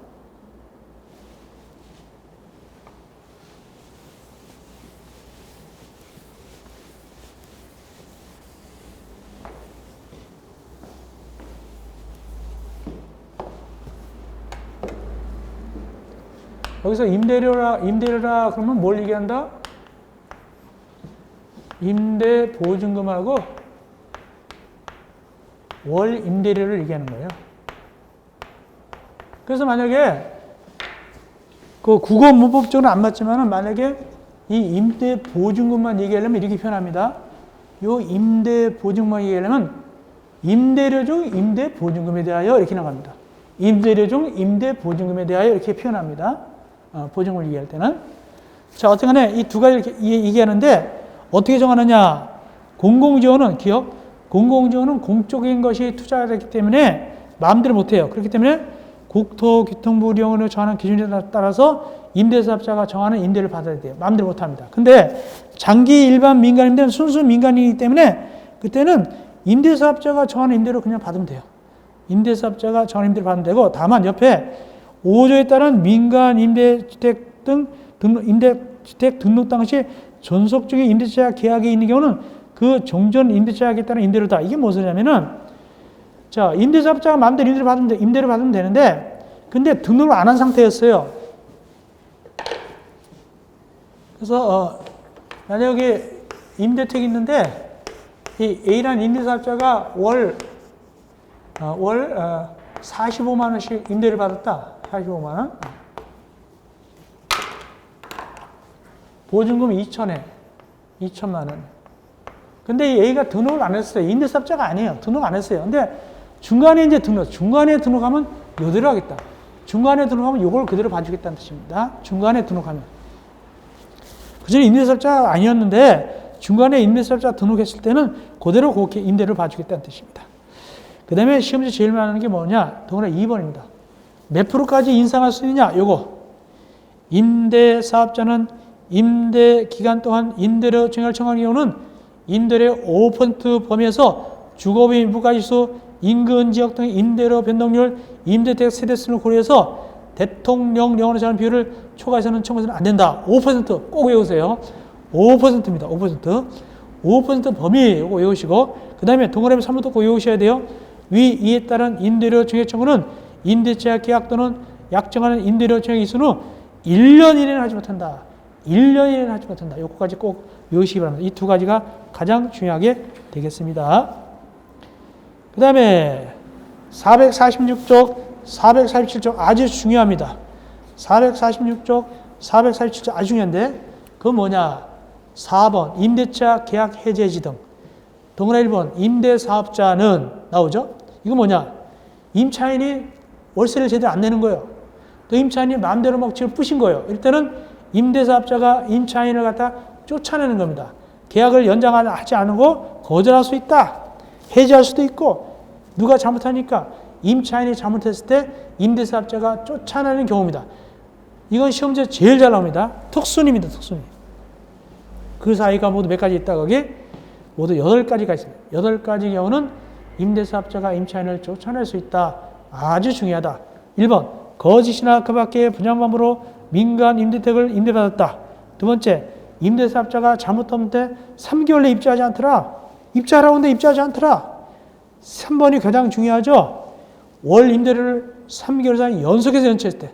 여기서 임대료라 그러면 뭘 얘기한다? 임대 보증금하고 월 임대료를 얘기하는 거예요. 그래서 만약에 그 국어 문법적으로는 안 맞지만은 만약에 이 임대 보증금만 얘기하려면 이렇게 표현합니다. 요 임대 보증금만 얘기하려면 임대료 중 임대 보증금에 대하여 이렇게 나갑니다. 임대료 중 임대 보증금에 대하여 이렇게 표현합니다. 보증금을 얘기할 때는. 자, 어떻게 간에 이 두 가지를 이렇게 얘기하는데 어떻게 정하느냐. 공공지원은 기업, 공공지원은 공적인 것이 투자가 됐기 때문에 마음대로 못해요. 그렇기 때문에 국토교통부령으로 정하는 기준에 따라서 임대사업자가 정하는 임대를 받아야 돼요. 마음대로 못합니다. 근데 장기 일반 민간 임대는 순수 민간이기 때문에 그때는 임대사업자가 정하는 임대로 그냥 받으면 돼요. 임대사업자가 정하는 임대를 받으면 되고, 다만 옆에 5조에 따른 민간 임대주택 등 임대주택 등록 당시 존속적인 임대차 계약이 있는 경우는 그 종전 임대차 계약에 따른 임대료다. 이게 무슨 소리냐면은, 자, 임대사업자가 마음대로 임대를 받으면 되는데, 근데 등록을 안 한 상태였어요. 그래서 만약에 임대택이 있는데 이 A라는 임대사업자가 월 45만 원씩 임대를 받았다. 45만 원. 보증금 2천만 원. 근데 이 A가 등록을 안 했어요. 임대사업자가 아니에요. 등록 안 했어요. 근데 중간에 이제 중간에 등록하면 요대로 하겠다. 중간에 등록하면 요걸 그대로 봐주겠다는 뜻입니다. 중간에 등록하면. 그전에 임대사업자가 아니었는데 중간에 임대사업자 등록했을 때는 그대로 그렇게 임대를 봐주겠다는 뜻입니다. 그 다음에 시험지 제일 많이 하는 게 뭐냐? 더구나 2번입니다. 몇 프로까지 인상할 수 있느냐? 요거. 임대사업자는 임대 기간 동안 임대료 증액을 청하는 경우는 임대료 5% 범위에서 주거비 일부가지수, 인근 지역 등의 임대료 변동률, 임대택 세대수를 고려해서 대통령령으로 정한 비율을 초과해서는 청구해서는 안 된다. 5% 꼭 외우세요. 5%입니다. 5%. 5% 범위 이거 외우시고 그 다음에 동그라미 3부터 꼭 외우셔야 돼요. 위 이에 따른 임대료 증액 청구는 임대차 계약 또는 약정하는 임대료 증액 이수는 1년 이내는 하지 못한다. 1년 이내는 하지 못한다. 요거까지 꼭 외우시기 바랍니다. 이 두 가지가 가장 중요하게 되겠습니다. 그 다음에 446쪽, 447쪽 아주 중요합니다. 446쪽, 447쪽 아주 중요한데 그건 뭐냐? 4번 임대차 계약 해제지 등 동그라미 1번 임대사업자는 나오죠? 이거 뭐냐? 임차인이 월세를 제대로 안 내는 거예요. 또 임차인이 마음대로 막 집을 부신 거예요. 일단은 임대사업자가 임차인을 갖다 쫓아내는 겁니다. 계약을 연장하지 않고 거절할 수 있다. 해지할 수도 있고 누가 잘못하니까 임차인이 잘못했을 때 임대사업자가 쫓아내는 경우입니다. 이건 시험지에 제일 잘 나옵니다. 특수입니다. 특수니. 그 사이가 모두 몇 가지 있다. 거기 모두 8가지가 있습니다. 8가지 경우는 임대사업자가 임차인을 쫓아낼 수 있다. 아주 중요하다. 1번 거짓이나 그 밖의 분양방법으로 민간 임대택을 임대받았다. 두 번째 임대사업자가 잘못하는데 3개월 내에 입주하지 않더라. 입주하라고 하는데 입주하지 않더라. 3번이 가장 중요하죠. 월 임대료를 3개월 이상 연속해서 연체했을 때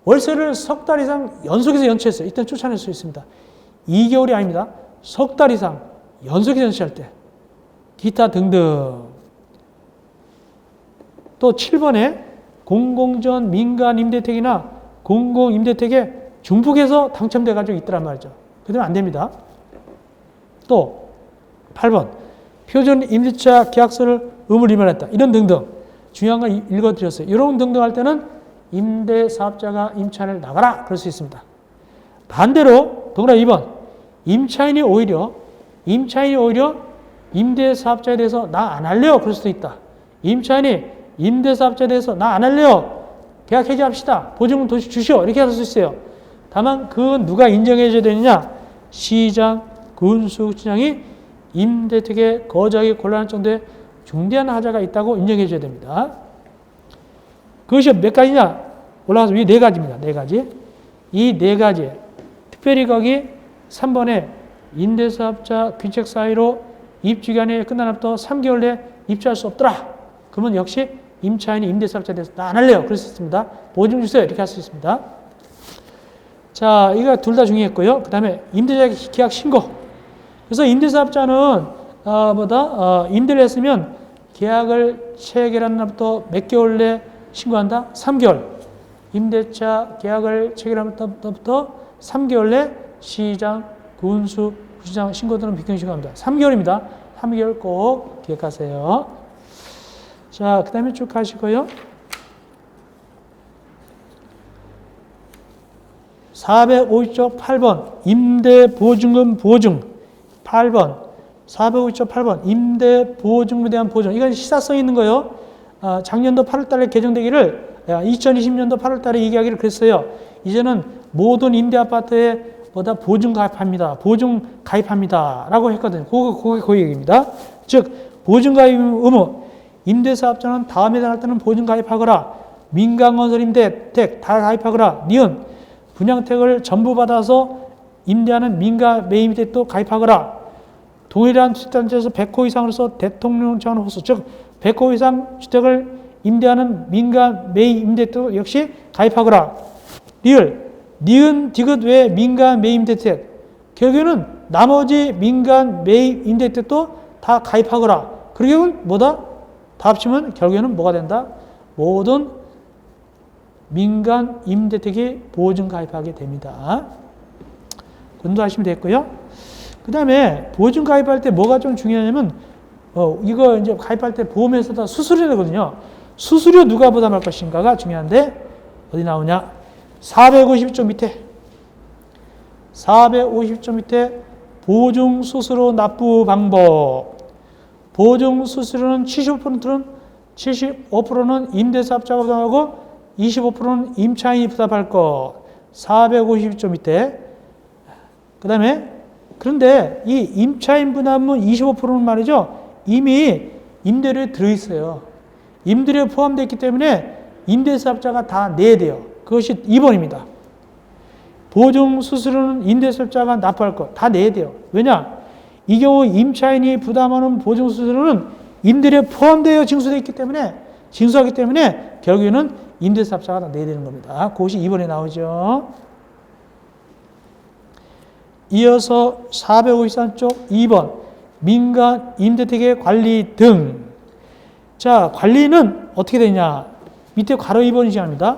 월세를 석 달 이상 연속해서 연체했어요. 이때 쫓아낼 수 있습니다. 2개월이 아닙니다. 석 달 이상 연속해서 연체할 때 기타 등등. 또 7번에 공공전 민간 임대택이나 공공 임대택에 중복해서 당첨돼 가지고 있더란 말이죠. 그러면 안 됩니다. 또 8번 표준 임대차 계약서를 의무를 위반했다. 이런 등등 중요한 거 읽어드렸어요. 이런 등등 할 때는 임대사업자가 임차인을 나가라 그럴 수 있습니다. 반대로 동그라미 2번 임차인이 오히려 임대사업자에 대해서 나 안 할래요 그럴 수도 있다. 임차인이 임대사업자에 대해서 나 안 할래요 계약 해지합시다 보증금 도시 주시오 이렇게 할 수 있어요. 다만 그건 누가 인정해 줘야 되느냐? 시장, 군수시장이 임대택에 거주하기 곤란한 정도의 중대한 하자가 있다고 인정해 줘야 됩니다. 그것이 몇 가지냐? 올라가서 위 4가지입니다. 4가지. 이 4가지. 특별히 거기 3번에 임대사업자 귀책 사유로 입주기간이 끝난 후부터 3개월 내에 입주할 수 없더라. 그러면 역시 임차인이 임대사업자에 대해서 나 안 할래요. 그럴 수 있습니다. 보증 주세요. 이렇게 할 수 있습니다. 자, 이거 둘 다 중요했고요. 그 다음에 임대차 계약 신고. 그래서 임대사업자는 임대를 했으면 계약을 체결한 날부터 몇 개월 내에 신고한다? 3개월. 임대차 계약을 체결한 날부터 3개월 내 시장, 군수, 구시장 신고들은 비경 신고합니다. 3개월입니다. 3개월 꼭 기억하세요. 자, 그 다음에 쭉 가시고요. 450조 8번 임대보증금 보증 8번 450조 8번 임대보증금에 대한 보증 이건 시사성 있는 거예요. 작년도 8월달에 개정되기를 2020년도 8월달에 얘기하기를 그랬어요. 이제는 모든 임대아파트에 보증 가입합니다. 보증 가입합니다. 라고 했거든요. 그 얘기입니다. 즉 보증 가입 의무 임대사업자는 다음에 달할 때는 보증 가입하거라. 민간건설 임대택 다 가입하거라. 니은 분양택을 전부 받아서 임대하는 민간 매입임대택도 가입하거라. 동일한 주택단지에서 100호 이상으로서 대통령 정한 호수 즉 100호 이상 주택을 임대하는 민간 매입임대택도 역시 가입하거라. 니은 디귿 외 민간 매입임대택 결국에는 나머지 민간 매입임대택도 다 가입하거라. 그러면 다 합치면 결국에는 뭐가 된다? 모든 민간 임대택이 보증 가입하게 됩니다. 공부하시면 됐고요. 그 다음에 보증 가입할 때 뭐가 좀 중요하냐면 이거 이제 가입할 때 보험에서 다 수수료 내거든요. 수수료 누가 부담할 것인가가 중요한데 어디 나오냐? 450조 밑에 450조 밑에 보증 수수료 납부 방법. 보증 수수료는 75%는 임대사업자가 부담하고 25%는 임차인이 부담할 것. 450조 밑에. 그 다음에 그런데 이 임차인 부담은 25%는 말이죠. 이미 임대료에 들어있어요. 임대료에 포함되어 있기 때문에 임대사업자가 다 내야 돼요. 그것이 2번입니다. 보증 수수료는 임대사업자가 납부할 것. 다 내야 돼요. 왜냐? 이 경우 임차인이 부담하는 보증수수료는 임대료에 포함되어 징수되어 있기 때문에 징수하기 때문에 결국에는 임대사업자가 다 내야 되는 겁니다. 그것이 2번에 나오죠. 이어서 453쪽 2번 민간 임대택의 관리 등. 자, 관리는 어떻게 되냐? 밑에 괄호 2번이 지납니다.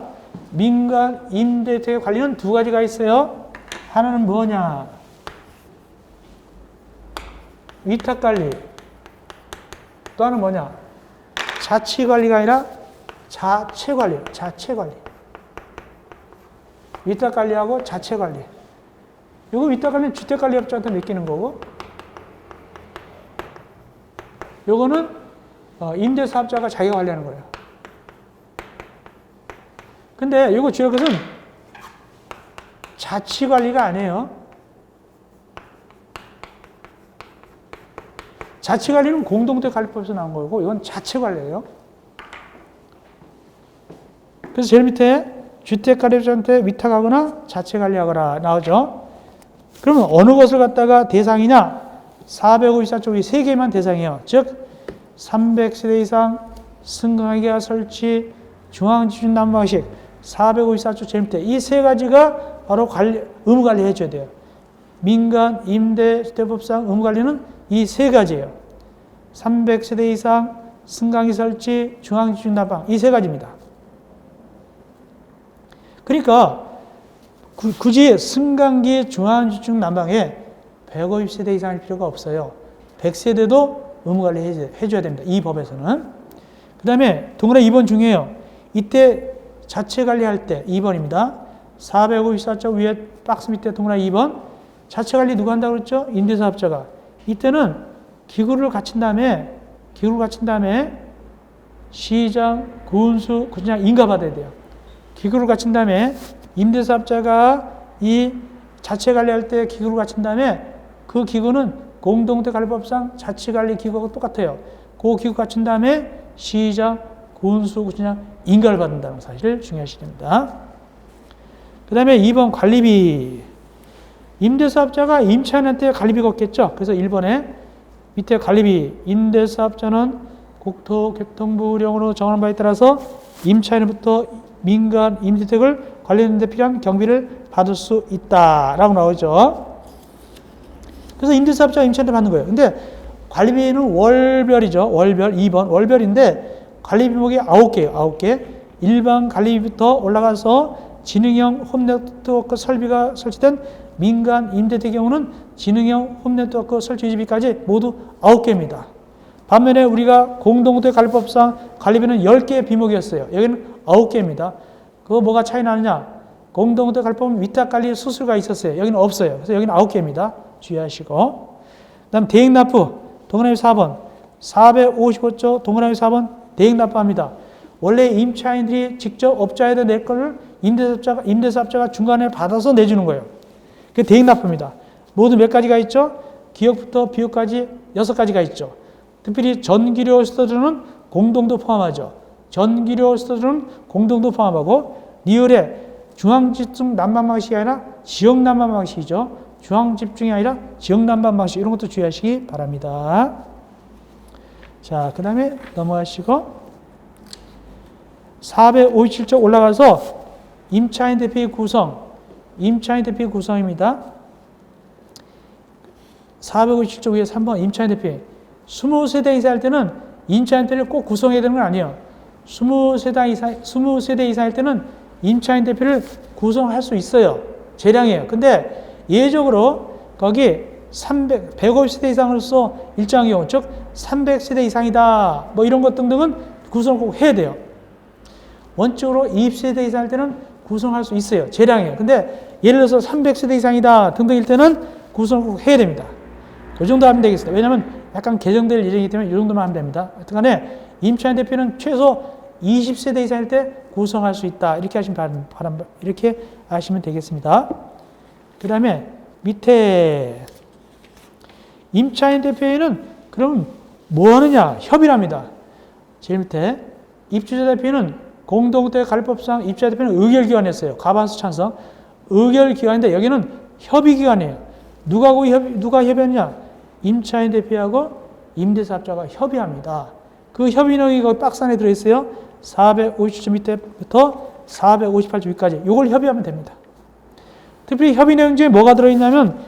민간 임대택의 관리는 두 가지가 있어요. 하나는 뭐냐? 위탁관리. 또 하나는 뭐냐? 자치관리가 아니라 자체관리. 자체관리. 위탁관리하고 자체관리. 이거 위탁관리는 주택관리업자한테 맡기는 거고, 요거는 임대사업자가 자기가 관리하는 거예요. 근데 이거 주요 것은 자치관리가 아니에요. 자치관리는 공동택관리법에서 나온 거고 이건 자체관리예요. 그래서 제일 밑에 주택관리업자한테 위탁하거나 자체관리하거나 나오죠. 그러면 어느 것을 갖다가 대상이냐? 454쪽이 3개만 대상이에요. 즉 300세대 이상 승강기가 설치, 중앙지준 난방식, 454쪽 제일 밑에 이 세 가지가 바로 의무관리 해줘야 돼요. 민간 임대주택법상 의무관리는 이 세 가지예요. 300세대 이상 승강기 설치, 중앙지준 난방 이 세 가지입니다. 그러니까 굳이 승강기 중앙지중 난방에 150세대 이상일 필요가 없어요. 100세대도 의무관리 해줘야 됩니다. 이 법에서는. 그 다음에 동그라미 2번 중요해요. 이때 자체관리할 때 2번입니다. 454쪽 위에 박스 밑에 동그라미 2번. 자체관리 누가 한다고 그랬죠? 임대사업자가. 이때는 기구를 갖춘 다음에 시장, 군수, 구청장 인가받아야 돼요. 기구를 갖춘 다음에 임대사업자가 이 자체관리할 때 기구를 갖춘 다음에 그 기구는 공동택관리법상 자치관리 기구하고 똑같아요. 그 기구 갖춘 다음에 시장, 군수, 구청장 인가를 받는다는 사실을 중요하시게 됩니다. 그 다음에 2번 관리비. 임대사업자가 임차인한테 관리비가 없겠죠. 그래서 1번에 밑에 관리비. 임대사업자는 국토교통부령으로 정하는 바에 따라서 임차인으로부터 민간 임대택을 관리하는 데 필요한 경비를 받을 수 있다라고 나오죠. 그래서 임대사업자가 임차인한테 받는 거예요. 근데 관리비는 월별이죠. 월별 2번 월별인데 관리비목이 9개예요. 9개. 일반 관리비부터 올라가서 지능형 홈네트워크 설비가 설치된 민간 임대택의 경우는 지능형 홈네트워크 설치 유지비까지 모두 9개입니다. 반면에 우리가 공동택관리법상 관리비는 10개의 비목이었어요. 여기는 9개입니다. 그거 뭐가 차이 나느냐? 공동택관리법은 위탁관리 수수료가 있었어요. 여기는 없어요. 그래서 여기는 9개입니다. 주의하시고. 그 다음 대행납부. 동그라미 4번. 455조 동그라미 4번 대행납부합니다. 원래 임차인들이 직접 업자에다 낼 거를 임대사업자가 중간에 받아서 내주는 거예요. 그게 대행납부입니다. 모두 몇 가지가 있죠? 기업부터 비용까지 6가지가 있죠. 특별히 전기료 수수료는 공동도 포함하죠. 전기료 수수료는 공동도 포함하고 리얼의 중앙집중 난방 방식이 아니라 지역 난방 방식이죠. 중앙집중이 아니라 지역 난방 방식 이런 것도 주의하시기 바랍니다. 자, 그 다음에 넘어가시고 457쪽 올라가서 임차인 대표의 구성입니다. 457쪽 위에 3번 임차인 대표. 20세대 이상 할 때는 임차인 대표를 꼭 구성해야 되는 건 아니에요. 20세대 이상 할 때는 임차인 대표를 구성할 수 있어요. 재량이에요. 근데 예외적으로 거기 150세대 이상으로서 일정한 경우, 즉 300세대 이상이다. 뭐 이런 것 등등은 구성을 꼭 해야 돼요. 원칙으로 20세대 이상 할 때는 구성할 수 있어요. 재량이에요. 근데 예를 들어서 300세대 이상이다 등등일 때는 구성을 꼭 해야 됩니다. 그 정도 하면 되겠습니다. 왜냐하면 약간 개정될 예정이기 때문에 이 정도만 하면 됩니다. 하여튼간에 임차인 대표는 최소 20세대 이상일 때 구성할 수 있다. 이렇게 이렇게 하시면 되겠습니다. 그 다음에 밑에 임차인 대표에는 그럼 뭐 하느냐? 협의랍니다. 제일 밑에 입주자 대표는 공동택관리법상 입주자 대표는 의결기관이었어요. 과반수 찬성. 의결기관인데 여기는 협의기관이에요. 누가 협의하느냐? 임차인 대표하고 임대사업자가 협의합니다. 그 협의 내용이 거기 박스 안에 들어있어요. 450조 밑에부터 458조 위까지. 이걸 협의하면 됩니다. 특별히 협의 내용 중에 뭐가 들어있냐면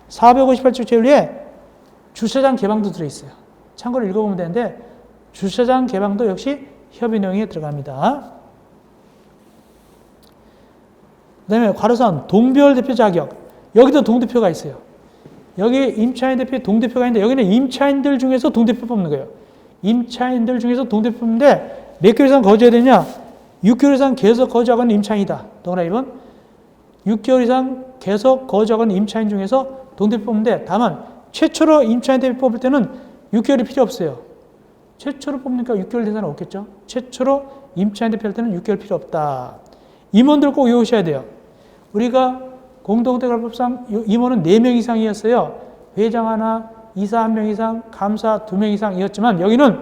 458조 제1에 주차장 개방도 들어있어요. 참고로 읽어보면 되는데 주차장 개방도 역시 협의 내용에 들어갑니다. 그 다음에 괄호선 동별 대표 자격. 여기도 동대표가 있어요. 여기 임차인 대표 동대표가 있는데 여기는 임차인들 중에서 동대표 뽑는 거예요. 임차인들 중에서 동대표 뽑는데 몇 개월 이상 거주해야 되냐? 6개월 이상 계속 거주하고 있는 임차인이다. 동그라미 1번. 6개월 이상 계속 거주하고 있는 임차인 중에서 동대표 뽑는데 다만 최초로 임차인 대표 뽑을 때는 6개월이 필요 없어요. 최초로 뽑으니까 6개월 대상은 없겠죠. 최초로 임차인 대표 할 때는 6개월 필요 없다. 임원들 꼭 외우셔야 돼요. 우리가 공동대관법상 임원은 4명 이상이었어요. 회장 하나, 이사 1명 이상, 감사 2명 이상이었지만 여기는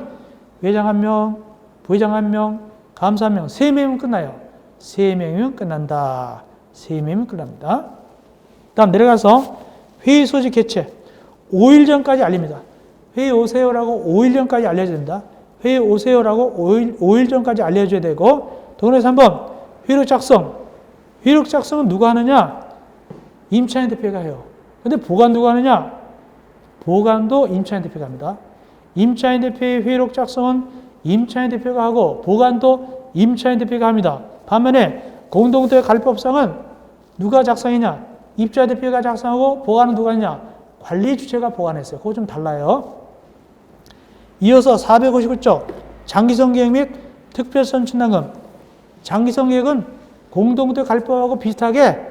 회장 1명, 부회장 1명, 감사 1명, 3명이면 끝나요. 3명이면 끝난다. 3명이면 끝납니다. 다음 내려가서 회의 소집 개최. 5일 전까지 알립니다. 회의 오세요라고 5일 전까지 알려줘야 된다. 회의 오세요라고 5일 전까지 알려줘야 되고 동그라미 3번 회의록 작성. 회의록 작성은 누가 하느냐? 임차인 대표가 해요. 근데 보관 누가 하느냐? 보관도 임차인 대표가 합니다. 임차인 대표의 회의록 작성은 임차인 대표가 하고 보관도 임차인 대표가 합니다. 반면에 공동대 관리법상은 누가 작성했냐? 입주자 대표가 작성하고 보관은 누가 했냐? 관리 주체가 보관했어요. 그거 좀 달라요. 이어서 459조 장기성 계획 및 특별선 충당금. 장기성 계획은 공동대 관리법하고 비슷하게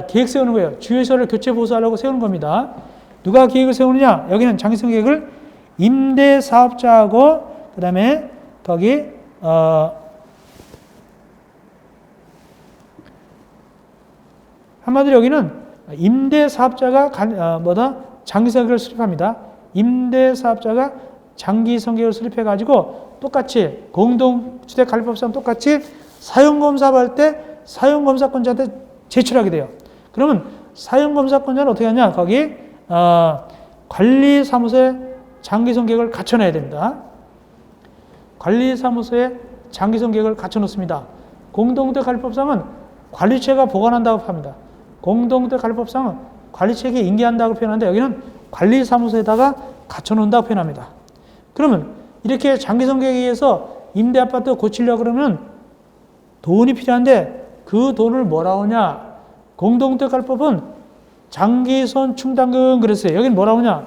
계획 세우는 거예요. 주유소를 교체 보수하려고 세우는 겁니다. 누가 계획을 세우느냐? 여기는 장기성 계획을 임대사업자하고 그 다음에 거기 한마디로 여기는 임대사업자가 장기성 계획을 수립합니다. 임대사업자가 장기성 계획을 수립해가지고 똑같이 공동주택관리법상 똑같이 사용검사 할 때 사용검사권자한테 제출하게 돼요. 그러면 사용검사권자는 어떻게 하냐? 거기 관리사무소에 장기성 계획을 갖춰놔야 됩니다. 관리사무소에 장기성 계획을 갖춰놓습니다. 공동주택관리법상은 관리체가 보관한다고 합니다. 공동주택관리법상은 관리체가 인계한다고 표현하는데 여기는 관리사무소에다가 갖춰놓는다고 표현합니다. 그러면 이렇게 장기성 계획에 의해서 임대아파트 고치려고 그러면 돈이 필요한데 그 돈을 뭐라고 하냐? 공동주택관리법은 장기손 충당금 그랬어요. 여기는 뭐라고 하냐?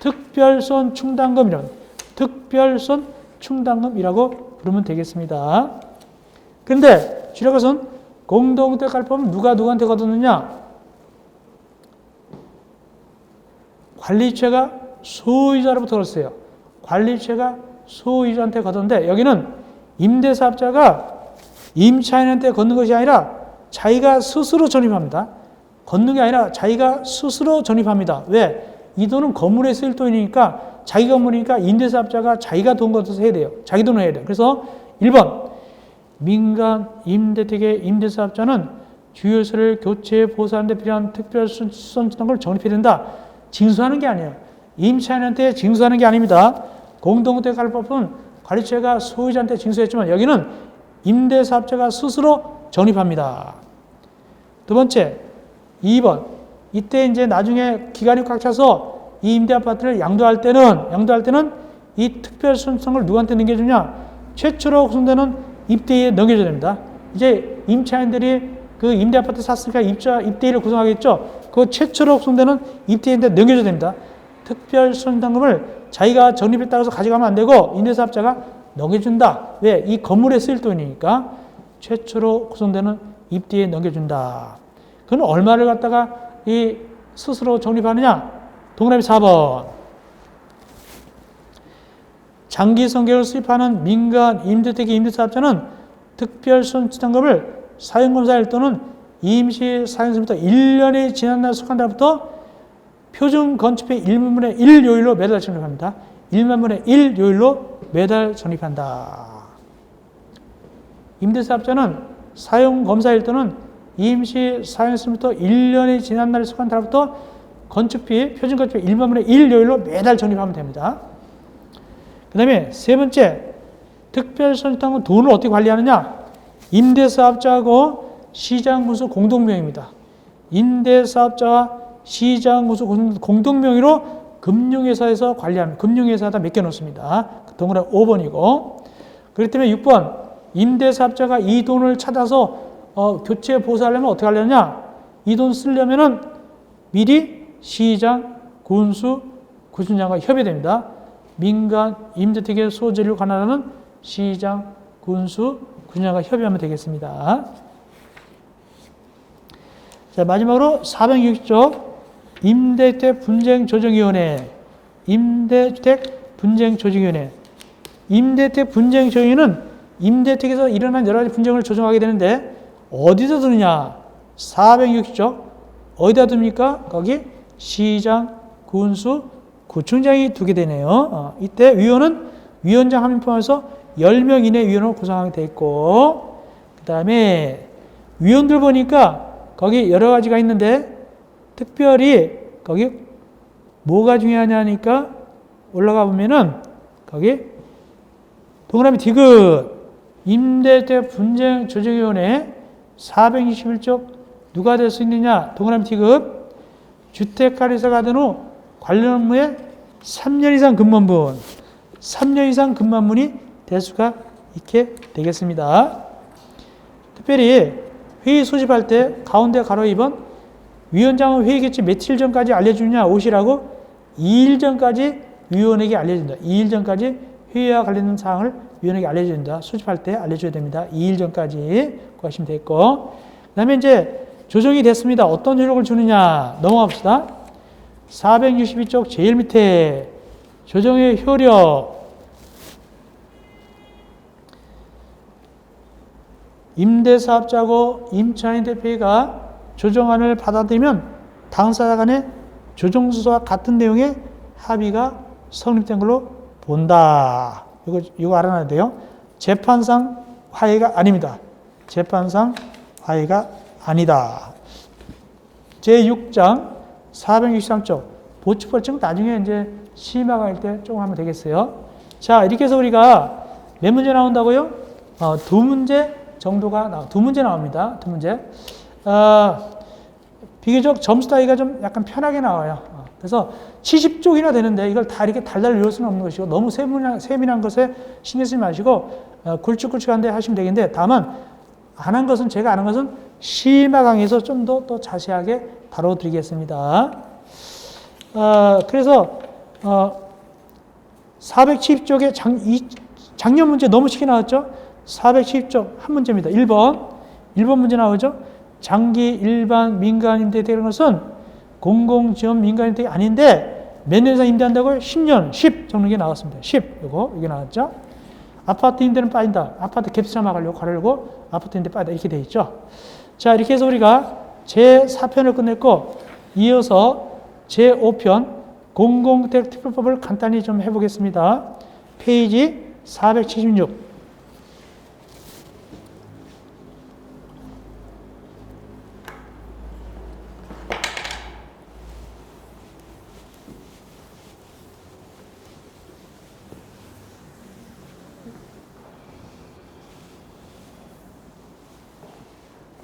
특별손 충당금이라고. 특별손 충당금이라고 부르면 되겠습니다. 그런데 주력것은 공동주택관리법은 누구한테 거두느냐? 관리체가 소유자로부터 걸었어요. 관리체가 소유자한테 거뒀는데 여기는 임대사업자가 임차인한테 걷는 것이 아니라 자기가 스스로 전입합니다. 걷는 게 아니라 자기가 스스로 전입합니다. 왜? 이 돈은 건물에 쓰일 돈이니까 자기 건물이니까 임대사업자가 자기가 돈 걷어서 해야 돼요. 자기 돈을 해야 돼요. 그래서 1번 민간 임대택의 임대사업자는 주유소를 교체 보수하는 데 필요한 특별수선주는 걸 적립해야 된다. 징수하는 게 아니에요. 임차인한테 징수하는 게 아닙니다. 공동주택관리법은 관리체가 소유자한테 징수했지만 여기는 임대사업자가 스스로 적립합니다. 두 번째, 2번. 이때 이제 나중에 기간이 꽉 차서 이 임대아파트를 양도할 때는 이 특별수선을 누구한테 넘겨주냐? 최초로 구성되는 입대에 넘겨줘야 됩니다. 이제 임차인들이 그 임대아파트 샀으니까 입대를 구성하겠죠? 그 최초로 구성되는 입대인데 넘겨줘야 됩니다. 특별수선당금을 자기가 적립했다고 해서 가져가면 안 되고 임대사업자가 넘겨준다. 왜? 이 건물에 쓰일 돈이니까 최초로 구성되는 입대에 넘겨준다. 그건 얼마를 갖다가 이 스스로 적립하느냐? 동그라미 4번. 장기성 계획을 수립하는 민간 임대택의 임대사업자는 특별수선당금을 사용검사일 또는 임시 사용서부터 1년이 지난 날 속한 달부터 표준 건축비 1만분의 1 요일로 매달 적립합니다. 1만분의 1 요일로 매달 적립한다. 임대사업자는 사용검사일 또는 임시 사용서부터 1년이 지난 날에 속한 달부터 건축비, 표준건축비 1분의 1 요율로 매달 적립하면 됩니다. 그 다음에 세 번째, 특별선택당은 돈을 어떻게 관리하느냐? 임대사업자하고 시장군수 공동명의입니다. 임대사업자와 시장군수 공동명의로 금융회사에서 관리합니다. 금융회사에다 맡겨놓습니다. 동그라미 5번이고. 그렇기 때문에 6번, 임대사업자가 이 돈을 찾아서 교체 보수하려면 어떻게 하려냐? 이 돈 쓰려면은 미리 시장, 군수, 구순장과 협의됩니다. 민간 임대택의 소재를 관할하는 시장, 군수, 구순장과 협의하면 되겠습니다. 자, 마지막으로 460조 임대주택 분쟁조정위원회. 임대주택 분쟁조정위원회. 임대주택 분쟁조정위는 임대주택에서 일어난 여러 가지 분쟁을 조정하게 되는데 어디서 두느냐? 460조 어디다 둡니까? 거기 시장, 군수, 구청장이 두게 되네요. 이때 위원은 위원장 한 명 포함해서 10명 이내 위원으로 구성하게 돼 있고, 그 다음에 위원들 보니까 거기 여러 가지가 있는데 특별히 거기 뭐가 중요하냐니까 올라가 보면은 거기 동그라미 디귿 임대주택 분쟁 조정위원회 421조 누가 될 수 있느냐? 동그라미 디귿 주택관리사가 된 후 관련 업무에 3년 이상 근무한 분, 3년 이상 근무한 분이 될 수가 있게 되겠습니다. 특별히 회의 소집할 때 가운데 가로 2번 위원장은 회의 개최 며칠 전까지 알려주냐? 오시라고 2일 전까지 위원에게 알려준다. 2일 전까지 회의와 관련된 사항을 위원에게 알려준다. 소집할 때 알려줘야 됩니다. 2일 전까지 구하시면 됐고, 그 다음에 이제 조정이 됐습니다. 어떤 효력을 주느냐? 넘어가 봅시다. 462쪽 제일 밑에 조정의 효력. 임대사업자고 임차인대표가 조정안을 받아들이면 당사자 간의 조정수서와 같은 내용의 합의가 성립된 걸로 본다. 이거 알아놔야 돼요. 재판상 화해가 아닙니다. 재판상 화해가 아니다. 제6장 463쪽 보충벌칙 나중에 이제 심화할 때 조금 하면 되겠어요. 자, 이렇게 해서 우리가 몇 문제 나온다고요? 두 문제 정도가 두 문제 나옵니다. 두 문제. 비교적 점수 따기가 좀 약간 편하게 나와요. 그래서 70쪽이나 되는데 이걸 다 이렇게 달달 외울 수는 없는 것이고 너무 세밀한 것에 신경 쓰지 마시고 굵직굵직한데 하시면 되겠는데, 다만 안 한 것은, 제가 안 한 것은 심화 강의에서 좀 더 또 자세하게 다뤄드리겠습니다. 그래서 470쪽에 작년 문제 너무 쉽게 나왔죠? 470쪽 한 문제입니다. 1번 문제 나오죠? 장기 일반 민간 임대택이라는 것은 공공지원 민간 임대택이 아닌데 몇 년 이상 임대한다고요? 10년, 10 적는 게 나왔습니다. 10 이게 나왔죠? 아파트 임대는 빠진다. 아파트 갭스나 막으려고 가려고 아파트 임대 빠진다. 이렇게 돼 있죠. 자, 이렇게 해서 우리가 제4편을 끝냈고 이어서 제5편 공공주택 특별법을 간단히 좀 해보겠습니다. 페이지 476.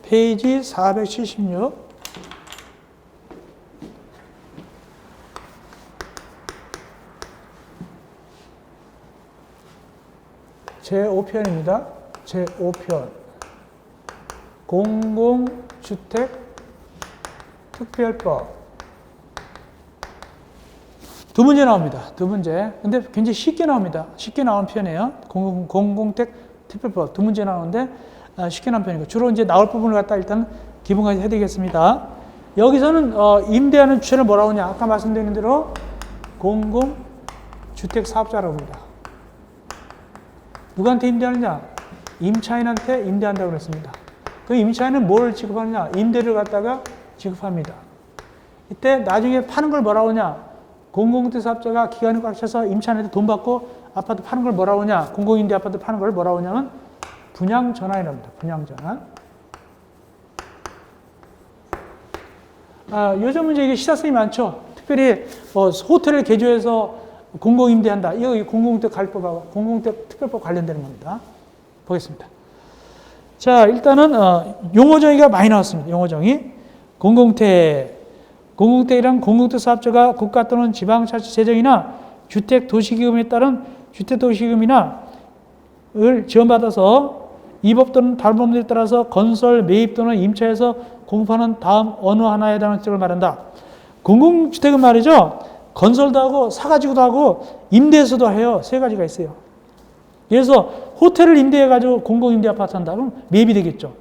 페이지 476. 제5편입니다. 제5편. 공공주택 특별법. 두 문제 나옵니다. 두 문제. 근데 굉장히 쉽게 나옵니다. 쉽게 나온 편이에요. 공공주택 특별법. 두 문제 나오는데 쉽게 나온 편이고, 주로 이제 나올 부분을 갖다 일단 기본까지 해드리겠습니다. 여기서는 임대하는 주체를 뭐라고 하냐? 아까 말씀드린 대로 공공주택 사업자라고 합니다. 누구한테 임대하느냐? 임차인한테 임대한다고 그랬습니다. 그 임차인은 뭘 지급하느냐? 임대를 갖다가 지급합니다. 이때 나중에 파는 걸 뭐라고 하냐? 공공주택 사업자가 기간을 꽉 차서 임차인한테 돈 받고 아파트 파는 걸 뭐라고 하냐? 공공임대 아파트 파는 걸 뭐라고 하냐면 분양전환이랍니다. 분양전환. 요즘은 이제 이게 시사성이 많죠. 특별히 호텔을 개조해서 공공임대한다. 이거 공공주택관리법하고 공공주택특별법 관련되는 겁니다. 보겠습니다. 자, 일단은 용어정의가 많이 나왔습니다. 용어정의. 공공택이란 공공주택 사업자가 국가 또는 지방자치 재정이나 주택도시기금에 따른 주택도시기금이나 을 지원받아서 이 법 또는 다른 법률에 따라서 건설, 매입 또는 임차해서 공급하는 다음 어느 하나에 대한 주택을 말한다. 공공주택은 말이죠. 건설도 하고 사가지고도 하고 임대해서도 해요. 세 가지가 있어요. 그래서 호텔을 임대해가지고 공공임대 아파트 한다. 그럼 매입이 되겠죠.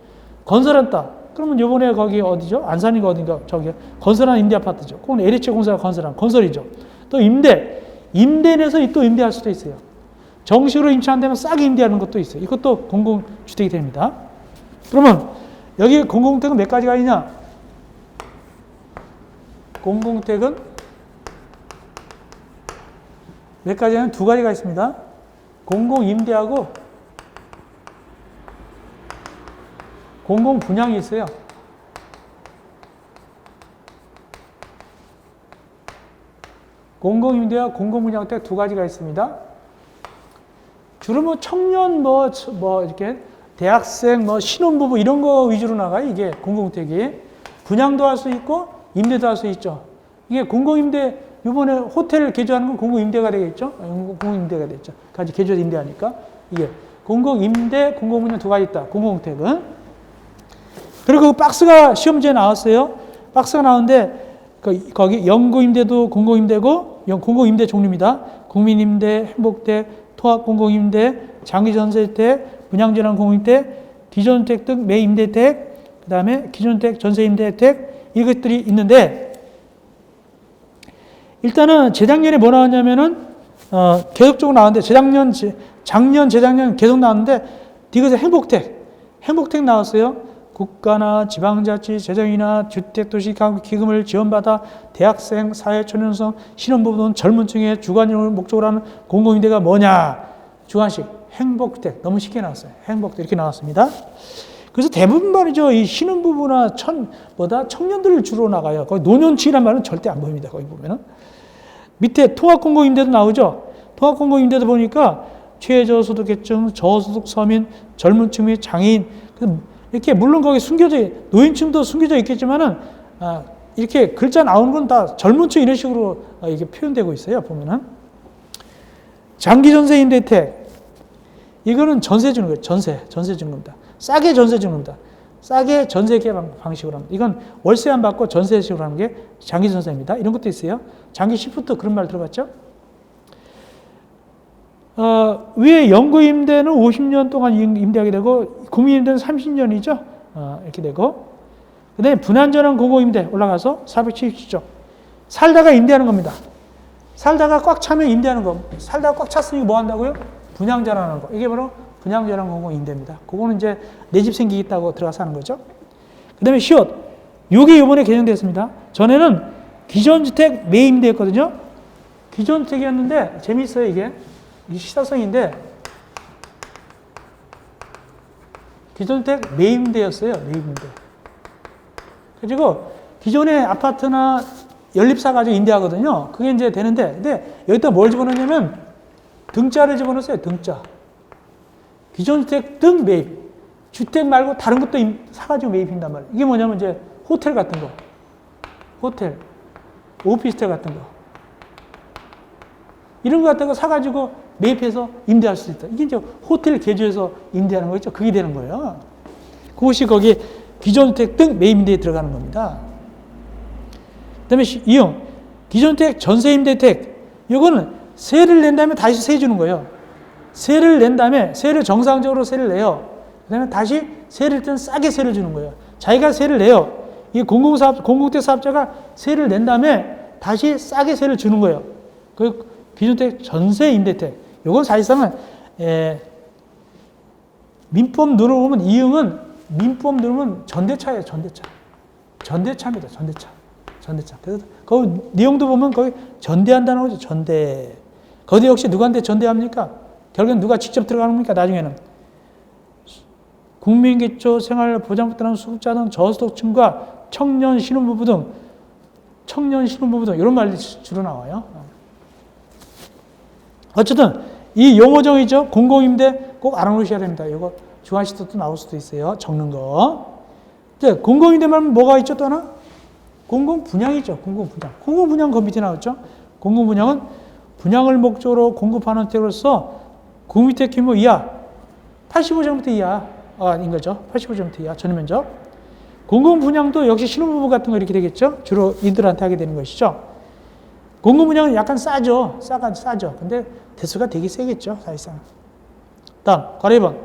건설한다. 그러면 요번에 거기 어디죠? 안산인가 어딘가 저기 건설한 임대 아파트죠. 그건 LH 공사가 건설한 건설이죠. 또 임대 내서 또 임대할 수도 있어요. 정식으로 임차 안 되면 싸게 임대하는 것도 있어요. 이것도 공공주택이 됩니다. 그러면 여기 공공주택은 몇 가지가 있냐? 공공주택은 몇 가지냐면 두 가지가 있습니다. 공공임대하고 공공분양이 있어요. 공공임대와 공공분양 때 두 가지가 있습니다. 주로 뭐 청년 이렇게 대학생 신혼부부 이런 거 위주로 나가요. 이게 공공주택이 분양도 할 수 있고 임대도 할 수 있죠. 이게 공공임대 이번에 호텔 개조하는 건 공공임대가 되겠죠. 공공임대가 됐죠. 같이 개조해서 임대하니까 이게 공공임대, 공공분양 두 가지 있다. 공공주택은 그리고 박스가 시험지에 나왔어요. 박스가 나오는데 거기 영구임대도 공공임대고 공공임대 종류입니다. 국민임대, 행복택, 토합공공임대, 장기전세택, 분양전환 공공임대, 기존주택 등 매임대택, 그 다음에 기존주택 전세임대택 이것들이 있는데 일단은 재작년에 뭐 나왔냐면은 계속적으로 나왔는데 작년, 재작년 계속 나왔는데 이것에 행복택 나왔어요. 국가나 지방자치 재정이나 주택도시기금을 지원받아 대학생, 사회초년생, 신혼부부 등 젊은 층의 주관을 목적으로 하는 공공임대가 뭐냐? 주관식, 행복택. 너무 쉽게 나왔어요. 행복택 이렇게 나왔습니다. 그래서 대부분 말이죠. 이 신혼부부나 청년들을 주로 나가요. 거기 노년층이란 말은 절대 안 보입니다. 거기 보면은. 밑에 통합공공임대도 나오죠. 통합공공임대도 보니까 최저소득계층, 저소득 서민, 젊은 층 및 장애인, 이렇게 물론 거기 노인층도 숨겨져 있겠지만은 이렇게 글자 나오는 건 다 젊은층 이런 식으로 이게 표현되고 있어요. 보면은 장기전세 임대택 이거는 전세 주는 거예요. 전세 주는 겁니다. 싸게 전세 주는 겁니다. 싸게 전세 계약 방식으로 합니다. 이건 월세 안 받고 전세식으로 하는 게 장기전세입니다. 이런 것도 있어요. 장기 시프트 그런 말 들어봤죠? 위에 영구임대는 50년 동안 임대하게 되고 국민임대는 30년이죠. 이렇게 되고 그 다음에 분양전환 공공임대 올라가서 470조. 살다가 임대하는 겁니다. 살다가 꽉 차면 임대하는 거. 살다가 꽉 찼으니 뭐 한다고요? 분양전환하는 거. 이게 바로 분양전환 공공임대입니다. 그거는 이제 내 집 생기겠다고 들어가서 하는 거죠. 그 다음에 시옷. 이게 이번에 개정됐습니다. 전에는 기존주택 매임대였거든요. 기존주택이었는데 재미있어요 이게. 이 시사성인데 기존주택 매임대였어요. 매임대. 그리고 기존의 아파트나 연립사 가지고 임대하거든요. 그게 이제 되는데 근데 여기다 뭘 집어넣냐면 등자를 집어넣었어요. 등자. 기존주택 등 매입. 주택 말고 다른 것도 사가지고 매입한단 말이에요. 이게 뭐냐면 이제 호텔 같은 거. 호텔. 오피스텔 같은 거. 이런 거 같은 거 사가지고 매입해서 임대할 수 있다. 이게 이제 호텔 개조해서 임대하는 거죠. 그게 되는 거예요. 그것이 거기 기존주택 등 매입임대에 들어가는 겁니다. 그 다음에 이용. 기존주택 전세임대택. 이거는 세를 낸 다음에 다시 세 주는 거예요. 세를 낸 다음에 세를 정상적으로 세를 내요. 그 다음에 다시 세를 땐 싸게 세를 주는 거예요. 자기가 세를 내요. 이 공공주택 사업자가 세를 낸 다음에 다시 싸게 세를 주는 거예요. 그 기존주택 전세임대택. 이건 사실상은 민법 누르면 이응은 민법 누르면 전대차예요. 전대차입니다. 전대차. 그래서 그 내용도 보면 거기 전대한다는 거죠. 전대. 거기 역시 누구한테 전대합니까? 결국엔 누가 직접 들어가는 겁니까? 나중에는 국민기초 생활보장법에 따른 수급자 등 저소득층과 청년 신혼부부 등 청년 신혼부부 등 이런 말들이 주로 나와요. 어쨌든 이 용어 정의죠. 공공임대 꼭 알아놓으셔야 됩니다. 이거 중앙시도 또 나올 수도 있어요. 적는 거. 이제 공공임대만 뭐가 있죠 또 하나? 공공분양이죠. 공공분양. 공공분양 그 밑에 나왔죠. 공공분양은 분양을 목적으로 공급하는 혜택으로서 구미택 규모 이하 85제곱미터 이하인 거죠. 85제곱미터 이하 전면적. 공공분양도 역시 신혼부부 같은 거 이렇게 되겠죠. 주로 이들한테 하게 되는 것이죠. 공공분양은 약간 싸죠. 싸죠. 근데 대수가 되게 세겠죠. 사실상. 다음 괄호 2번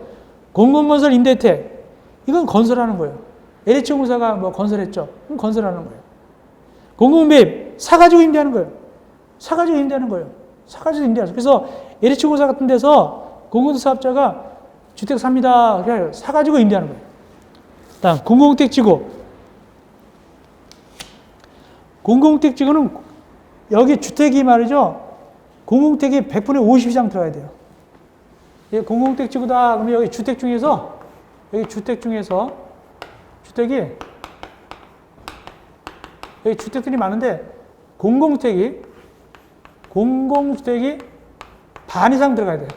공공건설 임대혜택. 이건 건설하는 거예요. LH공사가 뭐 건설했죠. 그럼 건설하는 거예요. 공공매입 사가지고 임대하는 거예요. 사가지고 임대하는 거예요. 사가지고 임대하죠. 그래서 LH공사 같은 데서 공공사업자가 주택 삽니다. 그래요. 사가지고 임대하는 거예요. 다음 공공택지구. 공공택지구는 여기 주택이 말이죠. 공공택이 100분의 50 이상 들어가야 돼요. 공공택지구다. 그러면 여기 주택 중에서 주택이 여기 주택들이 많은데 공공주택이 반 이상 들어가야 돼요.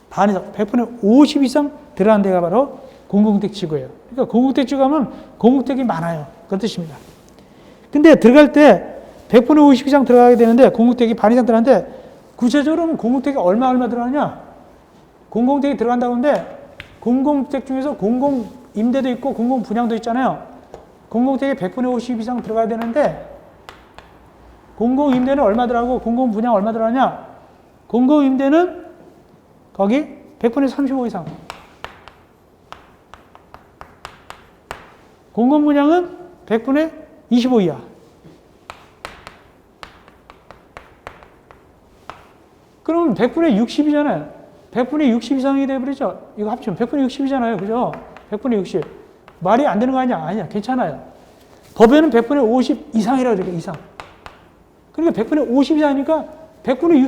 반 이상, 100분의 50 이상 들어가는 데가 바로 공공택지구예요. 그러니까 공공택지구 하면 공공택이 많아요. 그런 뜻입니다. 근데 들어갈 때 100분의 50 이상 들어가게 되는데 공공택이 반 이상 들어가는데 구체적으로는 공공택이 얼마 들어가느냐? 공공택이 들어간다고 하는데 공공주택 중에서 공공임대도 있고 공공분양도 있잖아요. 공공택이 100분의 50 이상 들어가야 되는데 공공임대는 얼마 들어가고 공공분양 얼마 들어가냐? 공공임대는 거기 100분의 35 이상. 공공분양은 100분의 25 이하. 그럼 100분의 60이잖아요. 100분의 60 이상이 돼버리죠. 이거 합치면 100분의 60이잖아요. 그죠? 100분의 60. 말이 안 되는 거 아니야? 아니야. 괜찮아요. 법에는 100분의 50 이상이라고 그래요. 이상. 그러니까 100분의 50 이상이니까 100분의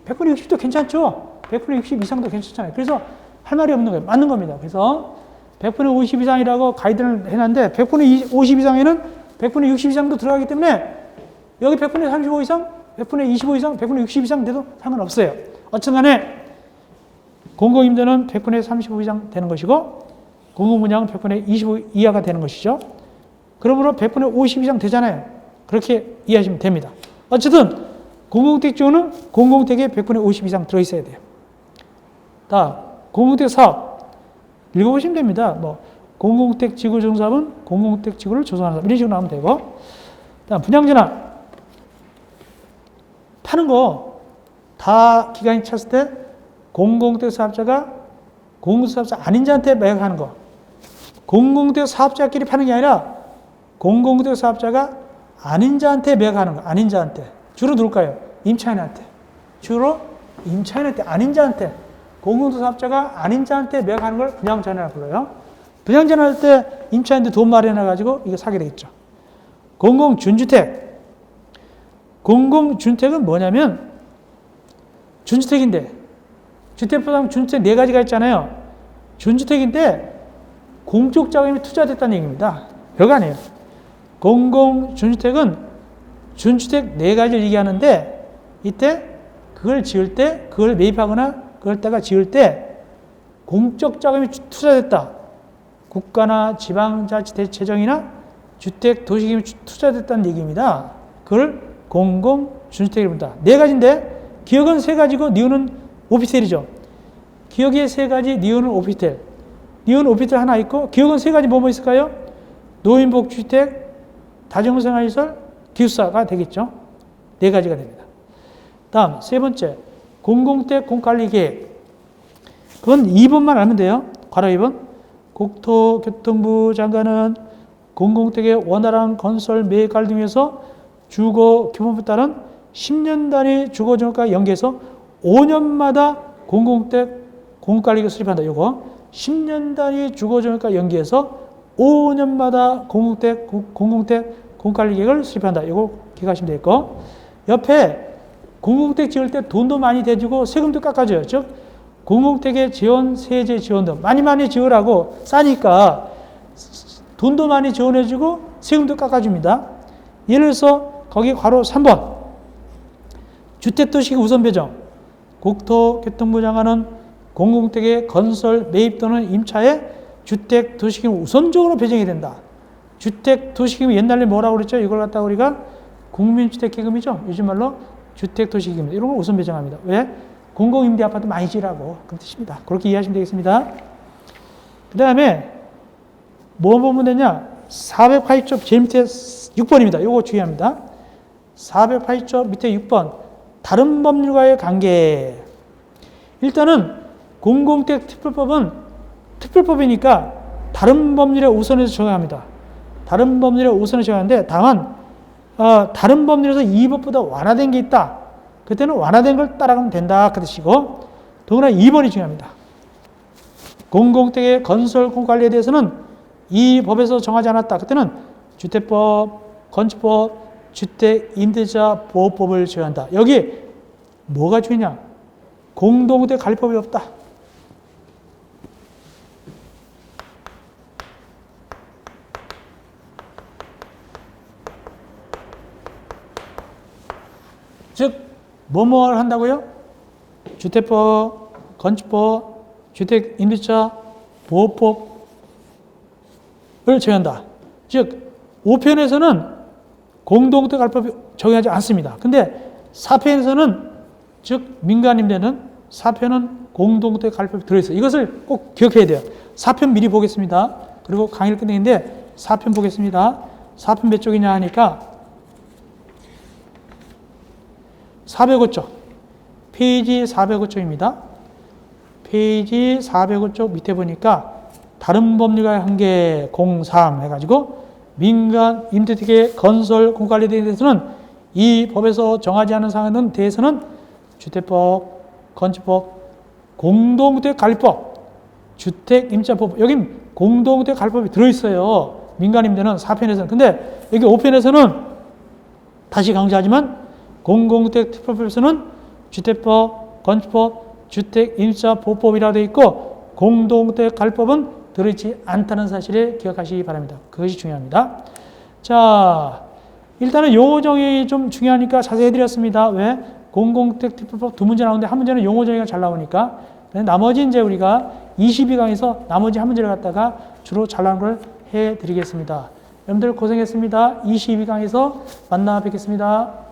60도 괜찮죠? 100분의 60 이상도 괜찮잖아요. 그래서 할 말이 없는 거예요. 맞는 겁니다. 그래서 100분의 50 이상이라고 가이드를 해놨는데 50 이상에는 100분의 60 이상도 들어가기 때문에 여기 100분의 35 이상, 100분의 25 이상, 100분의 60 이상 돼도 상관없어요. 어쨌든 간에 공공임대는 100분의 35 이상 되는 것이고 공공분양은 100분의 25 이하가 되는 것이죠. 그러므로 100분의 50 이상 되잖아요. 그렇게 이해하시면 됩니다. 어쨌든 공공택지구는 공공택에 100분의 50 이상 들어있어야 돼요. 다음 공공택 사업 읽어보시면 됩니다. 뭐 공공택지구 조성사업은 공공택지구를 조성하는 사업 이런 식으로 나오면 되고 다음 분양전환 파는 거 다 기간이 찼을 때 공공택 사업자가 공공사업자 아닌 자한테 매각하는 거. 공공택 사업자끼리 파는 게 아니라 공공택 사업자가 아닌 자한테 매각하는 거. 아닌 자한테. 주로 누굴까요? 임차인한테. 주로 임차인한테, 아닌 자한테. 공공택 사업자가 아닌 자한테 매각하는 걸 분양전환이라고 불러요. 분양전환할 때 임차인들 돈 마련해가지고 이거 사게 되겠죠. 공공준주택. 공공준택은 뭐냐면 준주택인데 주택보다 준주택 4가지가 있잖아요. 준주택인데 공적 자금이 투자됐다는 얘기입니다. 별거 아니에요. 공공준주택은 준주택 4가지를 얘기하는데 이때 그걸 지을 때, 그걸 매입하거나 그걸 다가 지을 때 공적 자금이 투자됐다. 국가나 지방자치대 재정이나 주택, 도시기금이 투자됐다는 얘기입니다. 그걸 공공준주택이라고 합니다. 4가지인데 기억은 3가지고 니은은 오피스텔이죠. 기억이 3가지, 니은은 오피스텔. 니은 오피스텔 하나 있고 기억은 3가지 뭐뭐 있을까요? 노인복지주택, 다중생활시설, 기숙사가 되겠죠. 4가지가 됩니다. 다음 3번째 공공택 공관리계획. 그건 2번만 알면 돼요. 괄호 2번 국토교통부 장관은 공공택의 원활한 건설 매입 관리 등에서 주거 규모에 따른 10년 단위 주거정책과 연계해서 5년마다 공공택 공관리계획을 수립한다. 이거 10년 단위 주거정책과 연계해서 5년마다 공공택 공관리계획을 수립한다. 이거 기억하시면 되겠고 옆에 공공택 지을 때 돈도 많이 대주고 세금도 깎아줘요. 즉 공공택의 지원, 세제 지원도 많이 지으라고 싸니까 돈도 많이 지원해주고 세금도 깎아줍니다. 예를 들어서 거기 괄호 3번. 주택도시기 우선 배정. 국토교통부 장관은 공공택의 건설, 매입 또는 임차에 주택도시기금 우선적으로 배정이 된다. 주택도시기금 옛날에 뭐라고 그랬죠? 이걸 갖다가 우리가 국민주택기금이죠. 요즘 말로 주택도시기금. 이런 걸 우선 배정합니다. 왜? 공공임대아파트 많이 지라고. 그런 뜻입니다. 그렇게 이해하시면 되겠습니다. 그 다음에 뭐 보면 되냐? 480조 제일 밑에 6번입니다. 이거 중요합니다. 480조 밑에 6번. 다른 법률과의 관계. 일단은 공공택 특별법은 특별법이니까 다른 법률에 우선해서 적용합니다. 다른 법률에 우선해서 적용하는데 다만 다른 법률에서 이 법보다 완화된 게 있다. 그때는 완화된 걸 따라가면 된다. 그 뜻이고 더구나 2번이 중요합니다. 공공택의 건설 관리에 대해서는 이 법에서 정하지 않았다. 그때는 주택법, 건축법, 주택임대차 보호법을 적용한다. 여기 뭐가 중요냐? 공동택 관리법이 없다. 즉 뭐뭐를 한다고요? 주택법, 건축법, 주택임대차 보호법을 적용한다. 즉 5편에서는 공동택 관리법이 적용하지 않습니다. 근데 4편에서는 즉 민간임대는 4편은 공동택 관리법이 들어있어요. 이것을 꼭 기억해야 돼요. 4편 미리 보겠습니다. 그리고 강의를 끝내는데 4편 보겠습니다. 4편 몇 쪽이냐 하니까 405쪽. 페이지 405쪽입니다. 페이지 405쪽 밑에 보니까 다른 법률과의 한계 03 해가지고 민간 임대택의 건설 공관리에 대해서는 이 법에서 정하지 않은 사항에 대해서는 주택법, 건축법, 공동택 관리법, 주택임차법 여긴 공동택 관리법이 들어있어요. 민간임대는 4편에서는. 근데 여기 5편에서는 다시 강조하지만 공공택 특별법에서는 주택법, 건축법, 주택임차보호법이라고 되어 있고 공동택 관리법은 들어있지 않다는 사실을 기억하시기 바랍니다. 그것이 중요합니다. 자, 일단은 용어 정의 좀 중요하니까 자세히 해드렸습니다. 왜? 공공택 특별법 두 문제 나오는데 한 문제는 용어 정의가 잘 나오니까 나머지 이제 우리가 22강에서 나머지 한 문제를 갖다가 주로 잘 나온 걸 해드리겠습니다. 여러분들 고생했습니다. 22강에서 만나 뵙겠습니다.